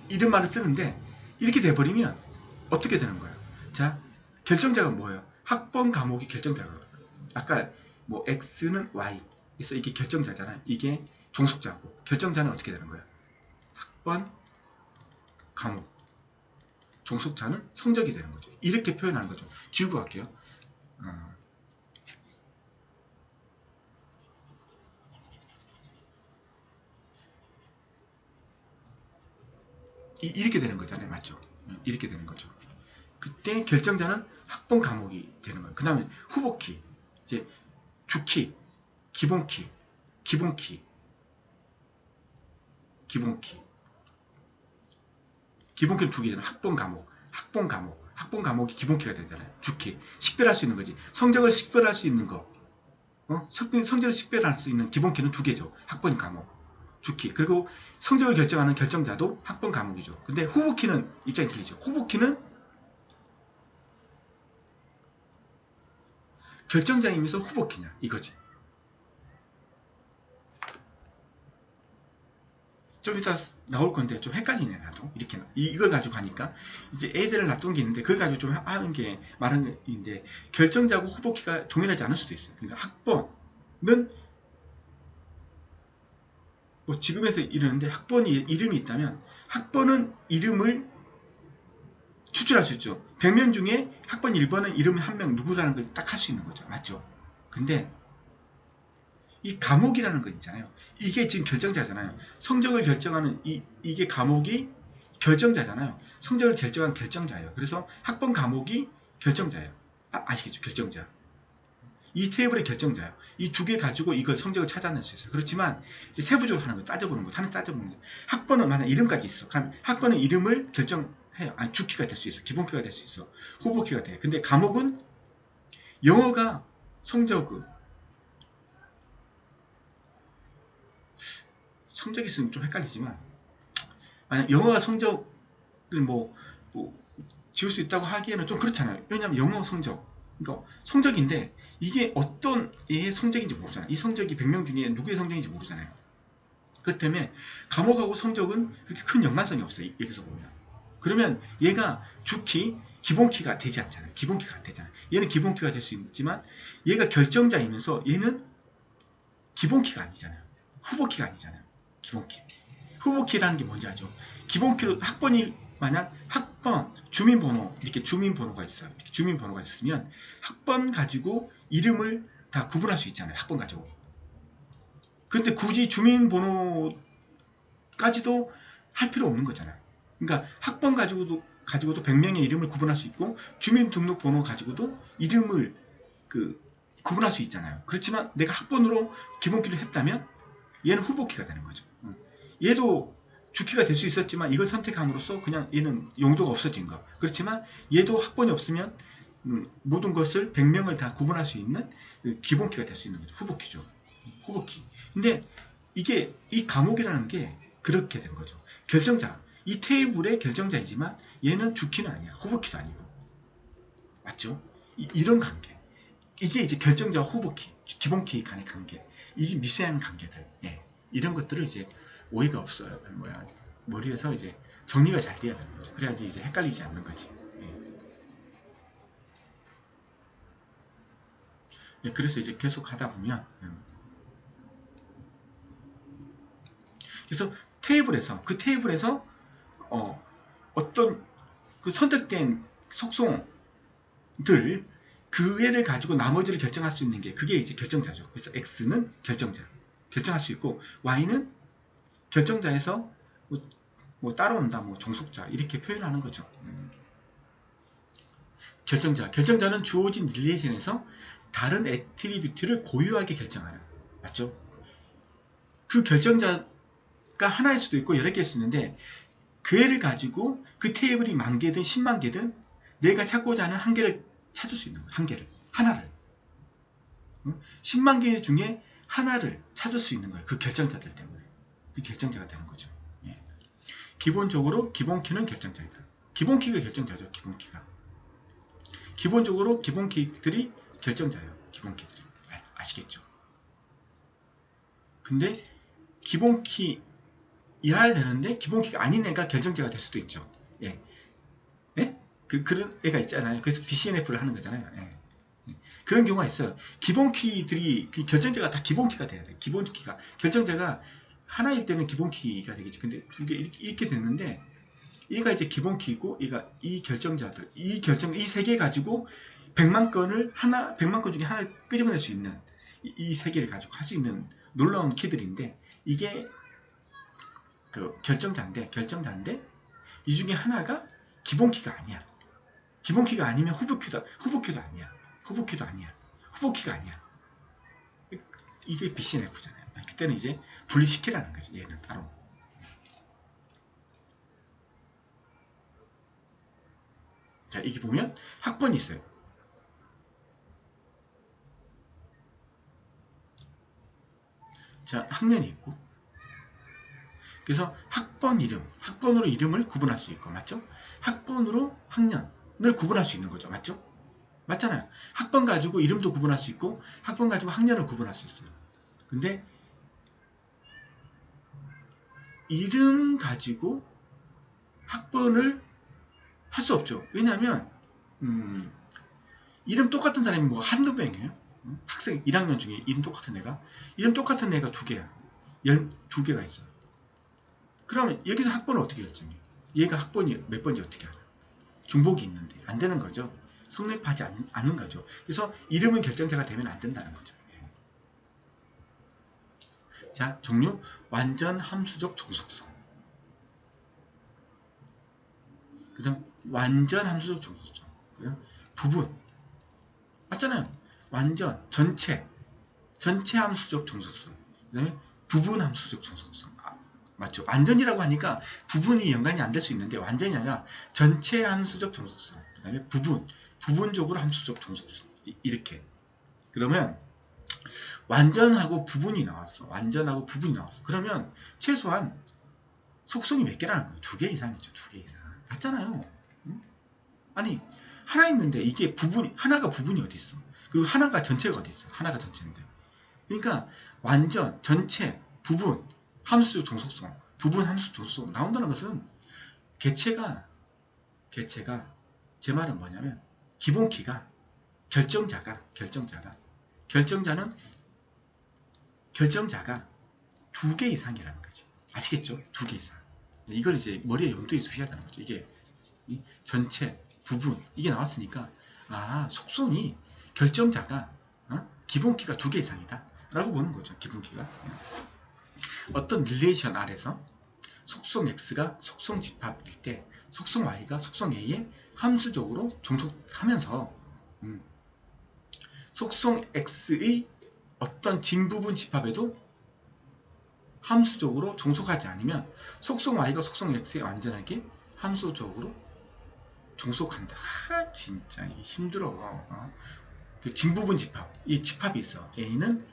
이런 말을 쓰는데 이렇게 돼버리면 어떻게 되는 거예요? 자, 결정자가 뭐예요? 학번 과목이 결정자가. 아까 뭐 X는 Y. 그래서 이게 결정자잖아요. 이게 종속자고. 결정자는 어떻게 되는 거예요? 학번, 과목. 종속자는 성적이 되는 거죠. 이렇게 표현하는 거죠. 지우고 갈게요. 이렇게 되는 거잖아요. 맞죠? 이렇게 되는 거죠. 그때 결정자는 학번 과목이 되는 거예요. 그 다음에 후보키, 이제 주키, 기본키, 기본키는 2개잖아요. 학번 과목이 기본키가 되잖아요. 주키, 식별할 수 있는 거지. 성적을 식별할 수 있는 거, 성적을 식별할 수 있는 기본키는 2개죠. 학번 과목, 주키. 그리고 성적을 결정하는 결정자도 학번 과목이죠. 근데 후보키는 입장이 틀리죠. 후보키는 결정자이면서 후보키냐 이거지. 좀 이따 나올 건데 좀 헷갈리네 나도. 이렇게 이걸 가지고 가니까 이제 애들을 놔둔 게 있는데 그걸 가지고 좀 하는 게 말하는 게인데 결정자하고 후보키가 동일하지 않을 수도 있어요. 그러니까 학번은 뭐 지금에서 이러는데 학번이 이름이 있다면 학번은 이름을 추출할 수 있죠. 100명 중에 학번 1번은 이름을 한 명 누구라는 걸 딱 할 수 있는 거죠. 맞죠? 근데 이 과목이라는 건 있잖아요. 이게 지금 결정자잖아요. 성적을 결정하는 이게 과목이 결정자잖아요. 성적을 결정한 결정자예요. 그래서 학번 과목이 결정자예요. 아시겠죠? 결정자. 이 테이블의 결정자예요. 이 두 개 가지고 이걸 성적을 찾아낼 수 있어요. 그렇지만 이제 세부적으로 하는 거 따져보는 거, 하나 따져보는 거. 학번은 만약 이름까지 있어. 그럼 학번은 이름을 결정해요. 아니 주키가 될 수 있어. 기본키가 될 수 있어. 후보키가 돼. 근데 과목은 영어가 성적이 있으면 좀 헷갈리지만 만약 영어가 성적을 뭐 지울 수 있다고 하기에는 좀 그렇잖아요. 왜냐하면 영어 성적 그러니까 성적인데 이게 어떤 애의 성적인지 모르잖아요. 이 성적이 100명 중에 누구의 성적인지 모르잖아요. 그렇기 때문에 과목하고 성적은 그렇게 큰 연관성이 없어요. 여기서 보면. 그러면 얘가 주키, 기본키가 되지 않잖아요. 기본키가 안 되잖아요. 얘는 기본키가 될 수 있지만 얘가 결정자이면서 얘는 기본키가 아니잖아요. 후보키가 아니잖아요. 기본키. 후보키라는 게 뭔지 아죠? 기본키로 학번이 만약 학번, 주민번호 이렇게 주민번호가 있어요. 이렇게 주민번호가 있으면 학번 가지고 이름을 다 구분할 수 있잖아요. 학번 가지고. 근데 굳이 주민번호까지도 할 필요 없는 거잖아요. 그러니까 학번 가지고도 100명의 이름을 구분할 수 있고 주민등록번호 가지고도 이름을 구분할 수 있잖아요. 그렇지만 내가 학번으로 기본키를 했다면 얘는 후보키가 되는 거죠. 얘도 주키가 될 수 있었지만 이걸 선택함으로써 그냥 얘는 용도가 없어진 거. 그렇지만 얘도 학번이 없으면 모든 것을 100명을 다 구분할 수 있는 기본키가 될 수 있는 거죠. 후보키죠. 후보키. 근데 이게 이 과목이라는 게 그렇게 된 거죠. 결정자. 이 테이블의 결정자이지만 얘는 주키는 아니야. 후보키도 아니고. 맞죠? 이런 관계. 이게 이제 결정자와 후보키, 기본키 간의 관계. 이게 미세한 관계들. 예. 이런 것들을 이제 오해가 없어요. 머리에서 이제 정리가 잘 돼야 되는 거죠. 그래야지 이제 헷갈리지 않는 거지. 예. 그래서 이제 계속 하다 보면 그래서 그 테이블에서 어떤 그 선택된 속성들 그 애를 가지고 나머지를 결정할 수 있는 게 그게 이제 결정자죠. 그래서 X는 결정자 결정할 수 있고 Y는 결정자에서 뭐 따라온다, 뭐 종속자 이렇게 표현하는 거죠. 결정자는 주어진 릴레이션에서 다른 애트리뷰트를 고유하게 결정하는. 맞죠? 그 결정자가 하나일 수도 있고 여러 개일 수 있는데 그 애를 가지고 그 테이블이 10,000개든 100,000개든 내가 찾고자 하는 한 개를 찾을 수 있는 거예요. 하나를 10만 개 중에 하나를 찾을 수 있는 거예요. 그 결정자들 때문에. 그 결정자가 되는 거죠. 예. 기본적으로 기본키는 결정자이다. 기본키가 결정자죠. 기본적으로 기본키들이 결정자예요. 기본키들이. 아시겠죠? 근데 기본키여야 되는데 기본키가 아닌 애가 결정자가 될 수도 있죠. 예. 예? 그런 애가 있잖아요. 그래서 BCNF를 하는 거잖아요. 예. 그런 경우가 있어요. 기본키들이 결정자가 다 기본키가 돼야 돼요. 기본키가 결정자가 하나일 때는 기본키가 되겠지. 근데 두 개 이렇게 됐는데 얘가 이제 기본키이고 얘가 이 결정자들 이 세 개 가지고 100만 건을 100만 건 중에 하나 끄집어낼 수 있는 이 세 개를 가지고 할 수 있는 놀라운 키들인데 이게 그 결정자인데 이 중에 하나가 기본키가 아니야. 기본키가 아니면 후보키도 아니야. 후보키가 아니야. 이게 BCNF잖아요. 그때는 이제 분리시키라는 거지. 얘는 따로. 자, 여기 보면 학번이 있어요. 자, 학년이 있고. 그래서 학번으로 이름을 구분할 수 있고, 맞죠? 학번으로 학년을 구분할 수 있는 거죠. 맞죠? 맞잖아요. 학번 가지고 이름도 구분할 수 있고, 학번 가지고 학년을 구분할 수 있어요. 근데 이름 가지고 학번을 할 수 없죠. 왜냐하면 이름 똑같은 사람이 뭐 한두 명이에요. 학생 1학년 중에 이름 똑같은 애가 두 개야. 12개가 있어. 그러면 여기서 학번을 어떻게 결정해? 얘가 학번이 몇 번인지 어떻게 알아? 중복이 있는데 안 되는 거죠. 성립하지 않는 거죠. 그래서 이름은 결정자가 되면 안 된다는 거죠. 자, 종류 완전 함수적 종속성. 그 다음 완전 함수적 종속성. 그 다음 부분. 맞잖아요. 완전, 전체 함수적 종속성. 그 다음에 부분 함수적 종속성. 맞죠? 완전이라고 하니까 부분이 연관이 안 될 수 있는데 완전이 아니라 전체 함수적 종속성. 그 다음에 부분적으로 함수적 종속성. 이렇게. 그러면 완전하고 부분이 나왔어. 완전하고 부분이 나왔어. 그러면 최소한 속성이 몇 개라는 거예요? 2개 이상이죠. 2개 이상. 맞잖아요. 응? 아니 하나 있는데 이게 하나가 부분이 어디 있어? 그리고 하나가 전체가 어디 있어? 하나가 전체인데. 그러니까 완전, 전체, 부분, 함수적 종속성, 부분 함수적 종속성 나온다는 것은 개체가 제 말은 뭐냐면 기본키가 결정자가 2개 이상이라는 거지. 아시겠죠? 2개 이상. 이걸 이제 머리에 염두에 두셔야 되는 거죠. 이게 전체, 부분 이게 나왔으니까 속성이 결정자가 기본키가 2개 이상이다 라고 보는 거죠. 기본키가. 어떤 릴레이션 R에서 속성 X가 속성 집합일 때 속성 Y가 속성 A에 함수적으로 종속하면서 속성 X의 어떤 진부분 집합에도 함수적으로 종속하지 않으면 속성 Y가 속성 X에 완전하게 함수적으로 종속한다. 진짜 힘들어. 그 진부분 집합, 이 집합이 있어. A는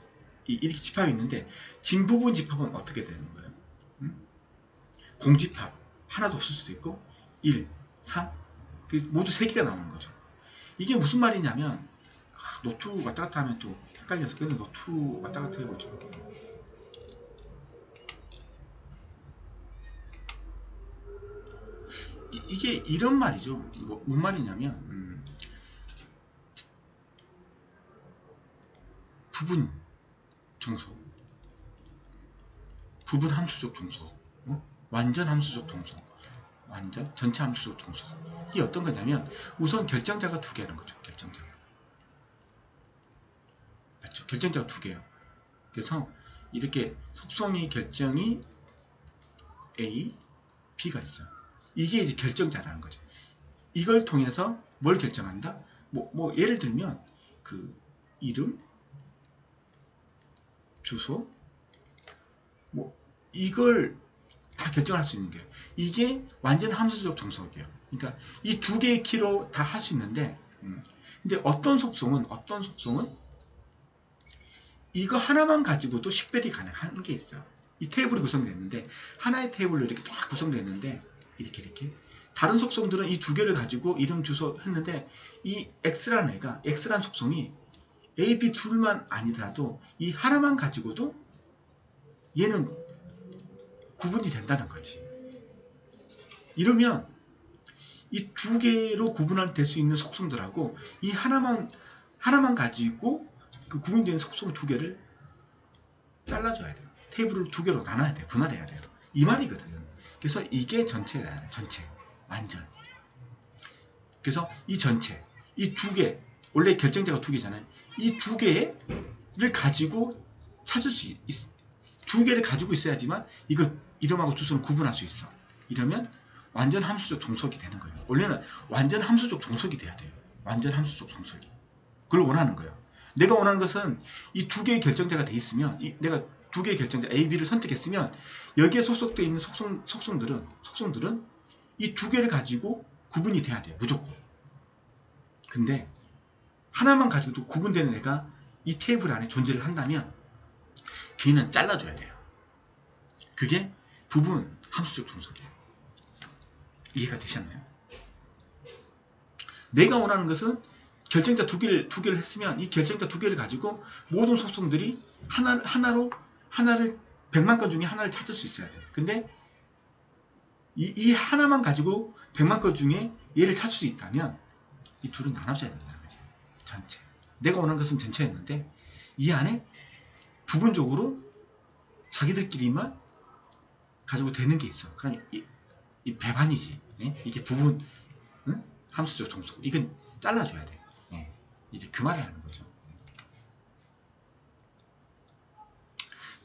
이렇게 집합이 있는데 진부분 집합은 어떻게 되는 거예요? 공집합 하나도 없을 수도 있고 1, 3 모두 3개가 나오는 거죠. 이게 무슨 말이냐면 노트 왔다 갔다 하면 또 헷갈려서 그냥 노트 왔다 갔다 해보죠. 이게 이런 말이죠. 뭔 말이냐면 부분 종속, 부분 함수적 종속, 완전 함수적 종속, 완전 전체 함수적 종속. 이게 어떤 거냐면 우선 결정자가 2개라는 거죠. 결정자가. 맞죠? 결정자가 2개예요. 그래서 이렇게 속성이 결정이 A, B가 있어요. 이게 이제 결정자라는 거죠. 이걸 통해서 뭘 결정한다? 뭐 예를 들면 그 이름, 주소, 이걸 다 결정할 수 있는 거예요. 이게 완전 함수적 종속이에요. 그러니까 이 2개의 키로 다 할 수 있는데, 근데 어떤 속성은 이거 하나만 가지고도 식별이 가능한 게 있어요. 이 테이블이 구성됐는데 하나의 테이블로 이렇게 딱 구성됐는데 이렇게 다른 속성들은 이 2개를 가지고 이름 주소 했는데 이 X라는 애가 X라는 속성이 A, B 둘만 아니더라도 이 하나만 가지고도 얘는 구분이 된다는 거지. 이러면 이 2개로 구분할 수 있는 속성들하고 이 하나만 가지고 그 구분되는 속성 2개를 잘라줘야 돼요. 테이블을 2개로 나눠야 돼요. 분할해야 돼요. 이 말이거든요. 그래서 이게 전체다. 전체. 완전. 그래서 이 전체. 이 2개. 원래 결정자가 2개잖아요. 이 2개를 가지고 찾을 수 있어. 2개를 가지고 있어야지만 이걸 이름하고 주소를 구분할 수 있어. 이러면 완전 함수적 종속이 되는 거예요. 원래는 완전 함수적 종속이 돼야 돼요. 완전 함수적 종속이. 그걸 원하는 거예요. 내가 원하는 것은 이 2개의 결정자가 돼 있으면 내가 2개의 결정자 A, B를 선택했으면 여기에 소속되어 있는 속성들은 이 2개를 가지고 구분이 돼야 돼요. 무조건. 근데 하나만 가지고도 구분되는 애가 이 테이블 안에 존재를 한다면 걔는 잘라줘야 돼요. 그게 부분 함수적 종속이에요. 이해가 되셨나요? 내가 원하는 것은 결정자 2개를 했으면 이 결정자 2개를 가지고 모든 속성들이 하나를 100만 건 중에 하나를 찾을 수 있어야 돼요. 근데 이 하나만 가지고 100만 건 중에 얘를 찾을 수 있다면 이 둘은 나눠져야 된다는 거지. 전체. 내가 원하는 것은 전체였는데 이 안에 부분적으로 자기들끼리만 가지고 되는 게 있어. 그럼 이 배반이지. 네? 이게 부분, 응? 함수적 종속. 이건 잘라줘야 돼. 네. 이제 그 말을 하는 거죠.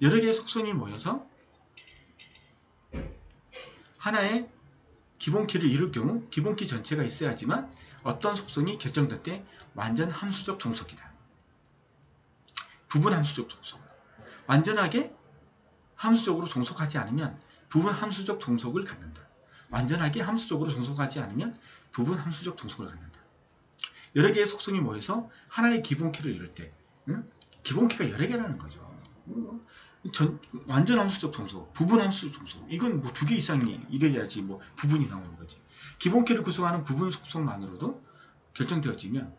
여러 개의 속성이 모여서 하나의 기본키를 이룰 경우 기본키 전체가 있어야지만 어떤 속성이 결정될 때 완전 함수적 종속이다. 부분 함수적 종속. 완전하게 함수적으로 종속하지 않으면 부분 함수적 종속을 갖는다. 완전하게 함수적으로 종속하지 않으면 부분 함수적 종속을 갖는다. 여러 개의 속성이 모여서 하나의 기본키를 이룰 때, 응? 기본키가 여러 개라는 거죠. 완전 함수적 종속, 부분 함수적 종속. 이건 뭐 2개 이상이 이래야지 뭐 부분이 나오는 거지. 기본키를 구성하는 부분 속성만으로도 결정되어지면,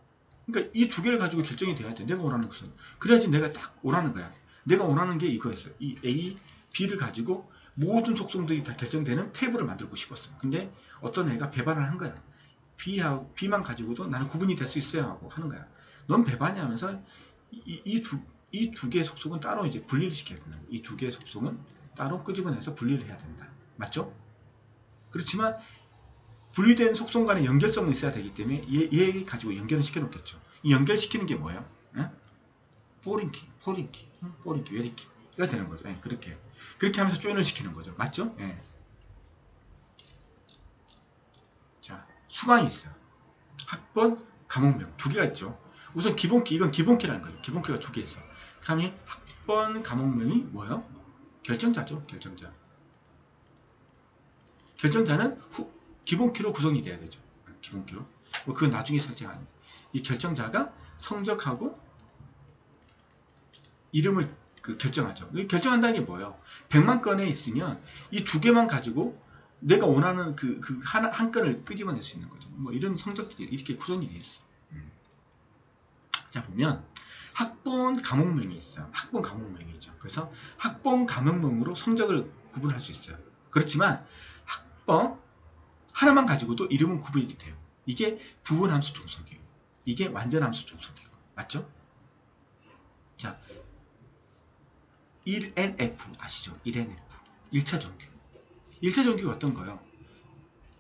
그러니까 이 2개를 가지고 결정이 돼야 돼. 내가 원하는 것은. 그래야지 내가 딱 원하는 거야. 내가 원하는 게 이거였어. 이 A, B를 가지고 모든 속성들이 다 결정되는 테이블을 만들고 싶었어. 근데 어떤 애가 배반을 한 거야. B만 가지고도 나는 구분이 될 수 있어야 하고 하는 거야. 넌 배반이 하면서 이 두 개의 속성은 따로 이제 분리를 시켜야 된다. 이 2개의 속성은 따로 끄집어내서 분리를 해야 된다. 맞죠? 그렇지만 분리된 속성 간의 연결성은 있어야 되기 때문에 얘 가지고 연결을 시켜놓겠죠. 이 연결시키는 게 뭐예요? 포링키, 외리키가 되는 거죠. 예, 그렇게 하면서 조인을 시키는 거죠. 맞죠? 예. 자, 수강이 있어요. 학번, 과목명 2개가 있죠. 우선 기본키, 이건 기본키라는 거예요. 기본키가 2개 있어. 그다음에 학번, 과목명이 뭐예요? 결정자죠. 결정자는 기본키로 구성이 돼야 되죠. 기본키로. 뭐 그건 나중에 설정하는. 이 결정자가 성적하고 이름을 결정하죠. 결정한다는 게 뭐예요? 100만 건에 있으면 이 2개만 가지고 내가 원하는 한 건을 끄집어낼 수 있는 거죠. 뭐 이런 성적들이 이렇게 구성이 되어 있어. 자, 보면 학번 과목명이 있어요. 학번 과목명이 있죠. 그래서 학번 과목명으로 성적을 구분할 수 있어요. 그렇지만 학번 하나만 가지고도 이름은 구분이 돼요. 이게 부분 함수 종속이에요. 이게 완전 함수 종속이고. 맞죠? 자, 1NF 아시죠? 1NF. 1차 정규. 1차 정규가 어떤 거예요?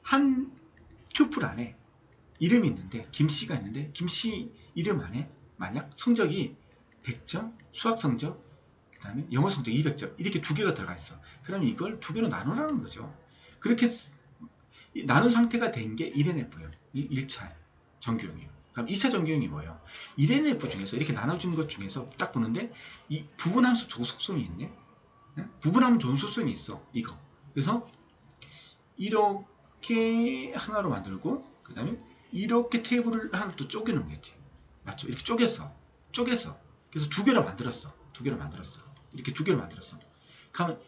한 튜플 안에 이름이 있는데, 김씨가 있는데, 김씨 이름 안에 만약 성적이 100점, 수학 성적, 그 다음에 영어 성적 200점, 이렇게 2개가 들어가 있어. 그러면 이걸 2개로 나누라는 거죠. 그렇게 나눈 상태가 된 게 1NF예요. 1차 정규형이에요. 그럼 2차 정규형이 뭐예요? 1NF 중에서 이렇게 나눠진 것 중에서 딱 보는데 이 부분함수 조속성이 있네. 부분함수 존속성이 있어. 이거. 그래서 이렇게 하나로 만들고 그 다음에 이렇게 테이블을 하나 또 쪼개놓겠지. 맞죠? 이렇게 쪼개서 그래서 2개로 만들었어. 이렇게 2개로 만들었어. 그러면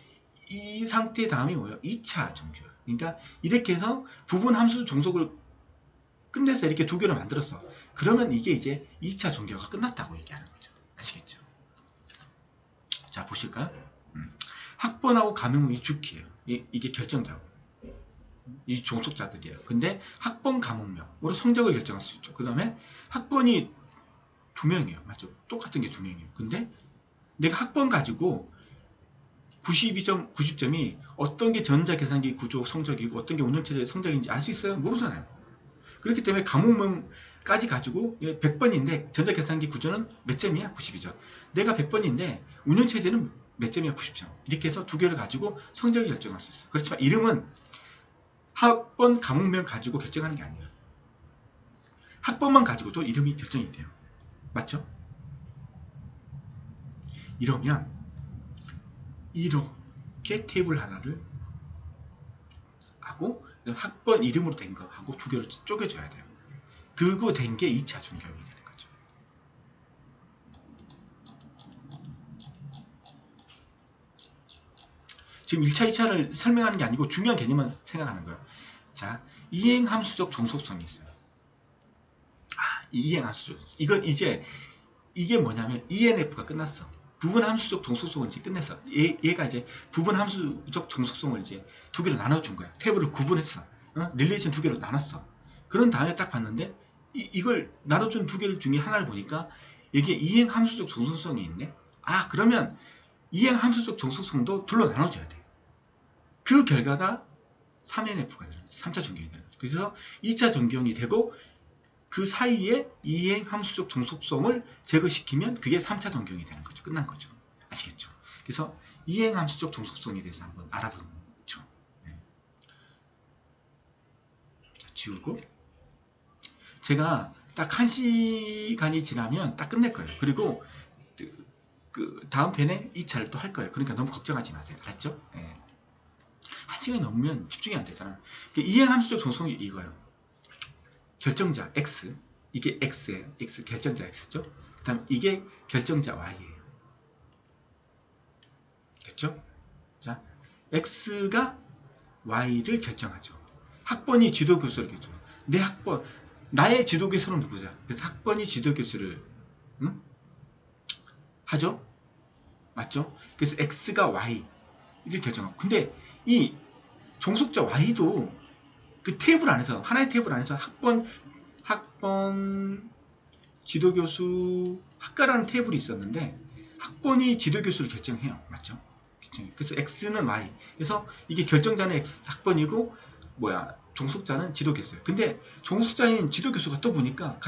이 상태 다음이 뭐예요? 2차 정규형. 그러니까 이렇게 해서 부분함수 종속을 끝내서 이렇게 2개로 만들었어. 그러면 이게 이제 2차 정규화가 끝났다고 얘기하는 거죠. 아시겠죠? 자, 보실까요? 학번하고 과목명이 주키예요. 이게 결정자고. 이 종속자들이에요. 근데 학번, 과목명으로 성적을 결정할 수 있죠. 그 다음에 학번이 2명이에요. 맞죠? 똑같은 게 2명이에요. 근데 내가 학번 가지고 92점, 90점이 어떤 게 전자계산기 구조 성적이고 어떤 게 운영체제 성적인지 알 수 있어요? 모르잖아요. 그렇기 때문에 과목명까지 가지고 100번인데 전자계산기 구조는 몇 점이야? 92점. 내가 100번인데 운영체제는 몇 점이야? 90점. 이렇게 해서 2개를 가지고 성적을 결정할 수 있어요. 그렇지만 이름은 학번, 과목명 가지고 결정하는 게 아니에요. 학번만 가지고도 이름이 결정이 돼요. 맞죠? 이러면 이렇게 테이블 하나를 하고 학번 이름으로 된 거 하고 2개로 쪼개줘야 돼요. 그거 된 게 2차 정규형이 되는 거죠. 지금 1차, 2차를 설명하는 게 아니고 중요한 개념만 생각하는 거예요. 자, 이행함수적 종속성이 있어요. 이행함수적. 이건 이제 이게 뭐냐면 ENF가 끝났어. 부분 함수적 종속성을 이제 끝냈어. 얘가 이제 부분 함수적 종속성을 이제 두 개로 나눠준 거야. 테이블을 구분했어. 릴레이션 두 개로 나눴어. 그런 다음에 딱 봤는데 이걸 나눠준 두 개 중에 하나를 보니까 이게 이행 함수적 종속성이 있네. 아, 그러면 이행 함수적 종속성도 둘로 나눠줘야 돼. 그 결과가 3NF가 되는 거죠. 3차 전경이 되는 거죠. 그래서 2차 전경이 되고 그 사이에 이행 함수적 종속성을 제거시키면 그게 3차 전경이 되는 거죠. 끝난 거죠. 아시겠죠? 그래서 이행 함수적 종속성에 대해서 한번 알아보는 거죠. 네. 자, 지우고 제가 딱 1시간이 지나면 딱 끝낼 거예요. 그리고 그 다음 편에 2차를 또 할 거예요. 그러니까 너무 걱정하지 마세요. 알았죠? 네. 1시간이 넘으면 집중이 안 되잖아. 이행 함수적 종속성이 이거예요. 결정자 X, 이게 X예요. X 결정자 X죠. 그 다음 이게 결정자 Y예요. 됐죠? 자, X가 Y를 결정하죠. 학번이 지도교수를 결정해요. 내 학번, 나의 지도교수는 누구죠? 그래서 학번이 지도교수를 하죠? 맞죠? 그래서 X가 Y를 결정하고, 근데 이 종속자 Y도 그 테이블 안에서, 하나의 테이블 안에서 학번, 지도교수, 학과라는 테이블이 있었는데 학번이 지도교수를 결정해요. 맞죠? 그래서 X는 Y. 그래서 이게 결정자는 X 학번이고 종속자는 지도교수예요. 근데 종속자인 지도교수가 또 보니까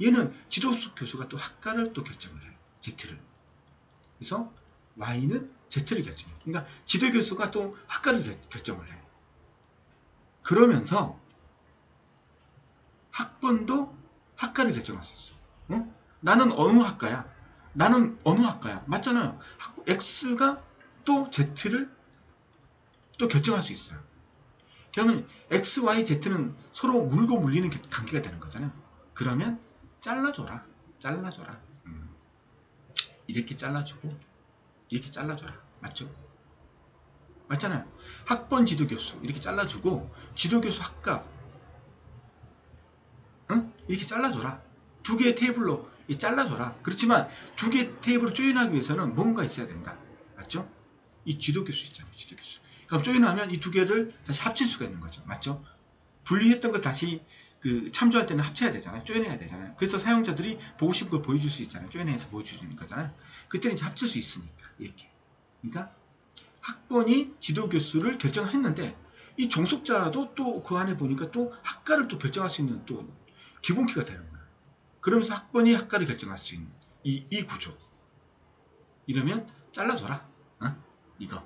얘는 지도교수가 또 학과를 또 결정을 해요. Z를. 그래서 Y는 Z를 결정해요. 그러니까 지도교수가 또 학과를 결정을 해요. 그러면서 학번도 학과를 결정할 수 있어. 나는 어느 학과야? 나는 어느 학과야? 맞잖아요. X가 또 Z를 또 결정할 수 있어요. 그러면 X, Y, Z는 서로 물고 물리는 관계가 되는 거잖아요. 그러면 잘라줘라. 이렇게 잘라주고 이렇게 잘라줘라. 맞죠? 맞잖아요. 학번 지도교수 이렇게 잘라주고 지도교수 학과 이렇게 잘라줘라. 두 개의 테이블로 잘라줘라. 그렇지만 두 개의 테이블을 조인하기 위해서는 뭔가 있어야 된다. 맞죠? 이 지도교수 있잖아요. 지도교수. 그럼 조인하면 이 두 개를 다시 합칠 수가 있는 거죠. 맞죠? 분리했던 걸 다시 참조할 때는 합쳐야 되잖아요. 조인해야 되잖아요. 그래서 사용자들이 보고 싶은 걸 보여줄 수 있잖아요. 조인해서 보여주는 거잖아요. 그때는 이제 합칠 수 있으니까 이렇게. 그러니까 학번이 지도교수를 결정했는데 이 종속자도 또 그 안에 보니까 또 학과를 또 결정할 수 있는 또 기본키가 되는 거예요. 그러면서 학번이 학과를 결정할 수 있는 이 구조. 이러면 잘라줘라. 이거.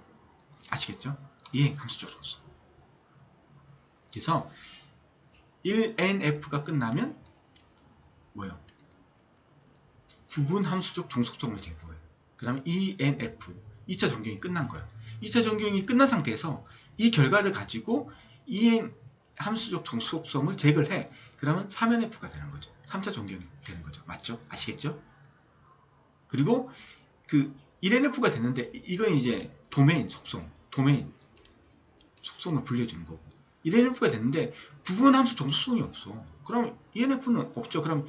아시겠죠? 이행 함수적 종속. 그래서 1NF가 끝나면 뭐예요? 부분 함수적 종속성을 제거해요. 그 다음에 2NF 2차 전경이 끝난 거예요. 2차 전경이 끝난 상태에서 이 결과를 가지고 이행 함수적 종속성을 제거를 해. 그러면 3NF가 되는 거죠. 3차 전경이 되는 거죠. 맞죠? 아시겠죠? 그리고 1NF가 됐는데 이건 이제 도메인 속성을 불려주는 거고 1NF가 됐는데 부분 함수 종속성이 없어. 그럼 2NF는 없죠. 그러면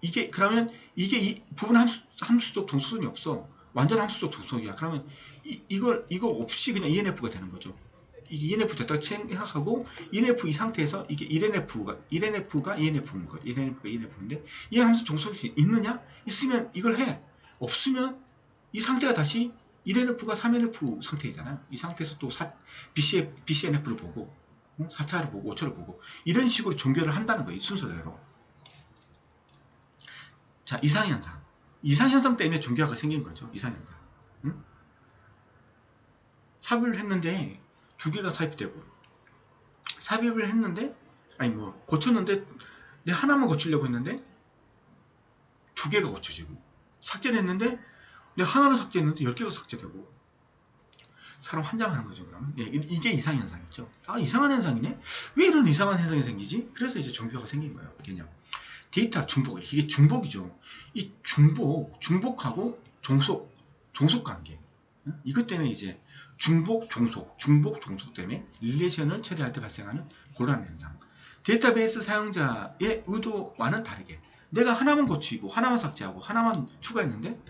이게 부분 함수적 종속성이 없어. 완전 함수적 종속이야. 그러면 이거 없이 그냥 ENF가 되는 거죠. ENF 됐다고 생각하고 ENF 이 상태에서 이게 1NF가 ENF인 거예요. 1NF가 ENF인데 이 함수 종속이 있느냐? 있으면 이걸 해. 없으면 이 상태가 다시 1NF가 3NF 상태이잖아요. 이 상태에서 또 BCNF를 보고 4차를 보고 5차를 보고 이런 식으로 종결을 한다는 거예요. 순서대로. 자, 이상현상. 이상현상 때문에 종교화가 생긴 거죠. 이상현상. 삽입을 했는데 두 개가 삽입되고 삽입을 했는데 고쳤는데 내 하나만 고치려고 했는데 두 개가 고쳐지고 삭제를 했는데 내 하나를 삭제했는데 10개가 삭제되고 사람 환장하는 거죠. 그러면 이게 이상현상이죠. 아, 이상한 현상이네? 왜 이런 이상한 현상이 생기지? 그래서 이제 종교화가 생긴 거예요. 개념. 데이터 중복, 이게 중복이죠. 이 중복하고 종속 관계. 이것 때문에 이제 중복, 종속 때문에 릴레이션을 처리할 때 발생하는 곤란 현상. 데이터베이스 사용자의 의도와는 다르게 내가 하나만 고치고 하나만 삭제하고 하나만 추가했는데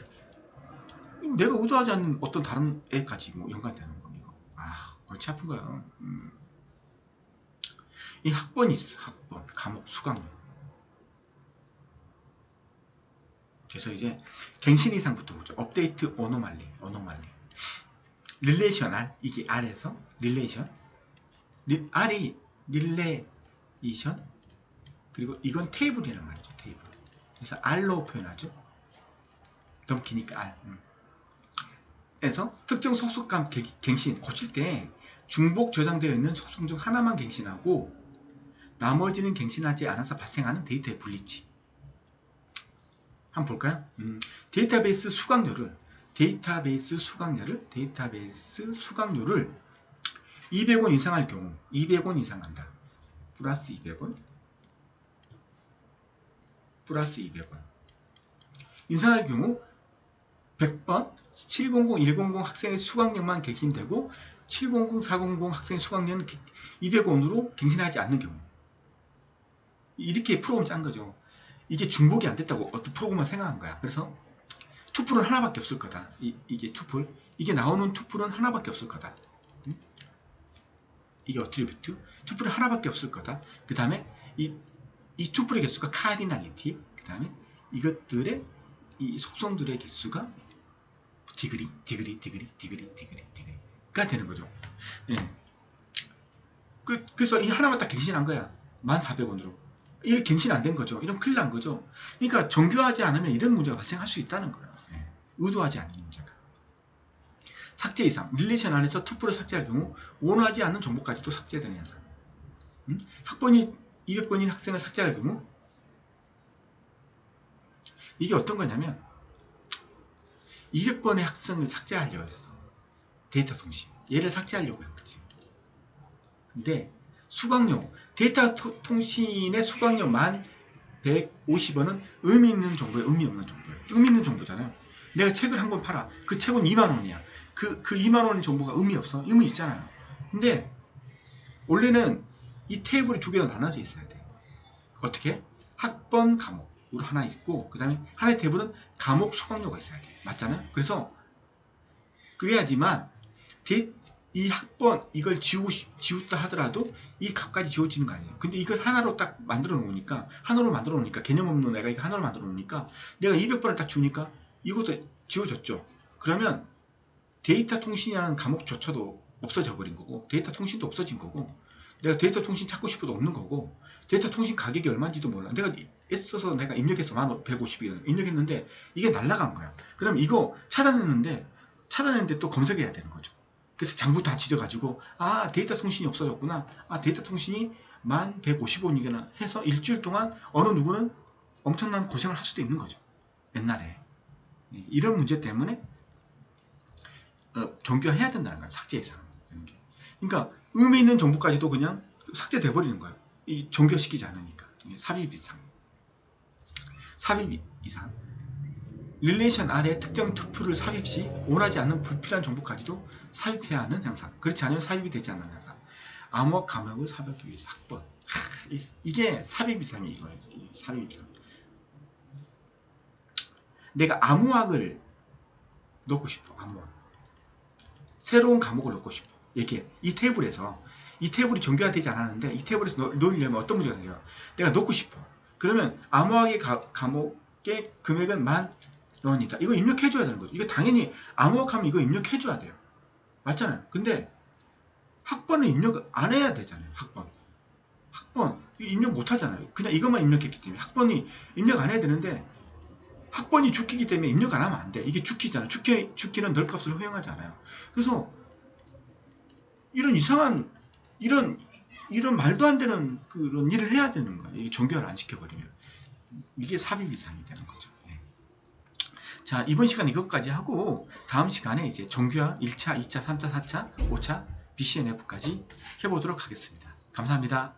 내가 의도하지 않는 어떤 다른 애까지 뭐 연관되는 거 이거. 아, 골치 아픈 거야. 이 학번이 있어. 학번, 과목, 수강료. 그래서 이제 갱신 이상부터 보죠. 업데이트, 어노말리. 릴레이셔널, 이게 R에서 릴레이션. R이 릴레이션. 그리고 이건 테이블이란 말이죠. 테이블. 그래서 R로 표현하죠. 너무 기니까 R. 그래서 특정 속속감 갱신 고칠 때 중복 저장되어 있는 속성 중 하나만 갱신하고 나머지는 갱신하지 않아서 발생하는 데이터의 분리치. 한번 볼까요? 데이터베이스 수강료를 200원 이상할 경우 200원 이상한다. 플러스 200원 인상할 경우 100번 700, 100 학생의 수강료만 갱신되고 700, 400 학생의 수강료는 200원으로 갱신하지 않는 경우. 이렇게 프로그램 짠 거죠. 이게 중복이 안 됐다고 어떤 프로그램을 생각한 거야. 그래서 투풀은 하나밖에 없을 거다. 이게 투풀. 이게 나오는 투풀은 하나밖에 없을 거다. 이게 어트리뷰트. 투풀은 하나밖에 없을 거다. 그 다음에 이 투풀의 개수가 카디널리티. 그 다음에 이것들의 이 속성들의 개수가 디그리가 되는 거죠. 예. 그래서 이 하나만 딱 갱신한 거야. 1400원으로. 이게 갱신 안 된 거죠. 이런 큰일 난 거죠. 그러니까 정교하지 않으면 이런 문제가 발생할 수 있다는 거예요. 예. 의도하지 않는 문제가. 삭제 이상. 릴레이션 안에서 투풀을 삭제할 경우 원하지 않는 정보까지도 삭제되는 현상. 학번이 200번인 학생을 삭제할 경우 이게 어떤 거냐면 200번의 학생을 삭제하려고 했어. 데이터 통신. 얘를 삭제하려고 했거지. 근데 수강료, 데이터 통신의 수강료 1150원은 의미 있는 정보예요, 의미 없는 정보예요. 의미 있는 정보잖아요. 내가 책을 한 권 팔아. 그 책은 2만원이야. 그 2만원의 정보가 의미 없어? 의미 있잖아요. 근데 원래는 이 테이블이 두 개로 나눠져 있어야 돼. 어떻게? 학번, 과목으로 하나 있고 그 다음에 하나의 테이블은 과목 수강료가 있어야 돼. 맞잖아요? 그래서 그래야지만 이 학번 이걸 지웠다 하더라도 이 값까지 지워지는 거 아니에요. 근데 이걸 하나로 딱 만들어 놓으니까 개념 없는 애가 이거 하나로 만들어 놓으니까 내가 200번을 딱 주니까 이것도 지워졌죠. 그러면 데이터 통신이라는 과목조차도 없어져 버린 거고 데이터 통신도 없어진 거고 내가 데이터 통신 찾고 싶어도 없는 거고 데이터 통신 가격이 얼마인지도 몰라. 내가 애써서 내가 입력해서 1150원 입력했는데 이게 날라간 거야. 그럼 이거 찾아냈는데 또 검색해야 되는 거죠. 그래서 장부 다 지져가지고 아 데이터 통신이 없어졌구나. 아 데이터 통신이 1150원이거나 해서 일주일 동안 어느 누구는 엄청난 고생을 할 수도 있는 거죠. 옛날에 이런 문제 때문에 정교해야 된다는 거예요. 삭제 이상. 그러니까 의미 있는 정보까지도 그냥 삭제돼 버리는 거예요. 이 정교시키지 않으니까. 삽입 이상. 릴레이션 아래 특정 투표를 삽입 시 원하지 않는 불필요한 정보까지도 삽입해야 하는 현상. 그렇지 않으면 삽입이 되지 않는 현상. 암호학 과목을 삽입하기 위해서 학번. 이게 삽입 이상이에요. 이거예요. 삽입 이상. 내가 암호학을 넣고 싶어. 암호학. 새로운 과목을 넣고 싶어. 얘기해. 이 테이블이 정교화되지 않았는데 이 테이블에서 넣으려면 어떤 문제가 생겨요? 내가 넣고 싶어. 그러면 암호학의 과목의 금액은 10,000원이다. 이거 입력해줘야 되는 거죠. 이거 당연히 암호학하면 이거 입력해줘야 돼요. 맞잖아요. 근데 학번은 입력 안 해야 되잖아요. 학번 입력 못 하잖아요. 그냥 이것만 입력했기 때문에 학번이 입력 안 해야 되는데 학번이 주키기 때문에 입력 안 하면 안 돼. 이게 주키잖아요. 주키는 널 값을 허용하지 않아요. 그래서 이런 이상한 이런 말도 안 되는 그런 일을 해야 되는 거예요. 이게 정교화를 안 시켜버리면 이게 삽입 이상이 되는 거죠. 자, 이번 시간 이것까지 하고 다음 시간에 이제 정교화 1차, 2차, 3차, 4차, 5차 BCNF까지 해보도록 하겠습니다. 감사합니다.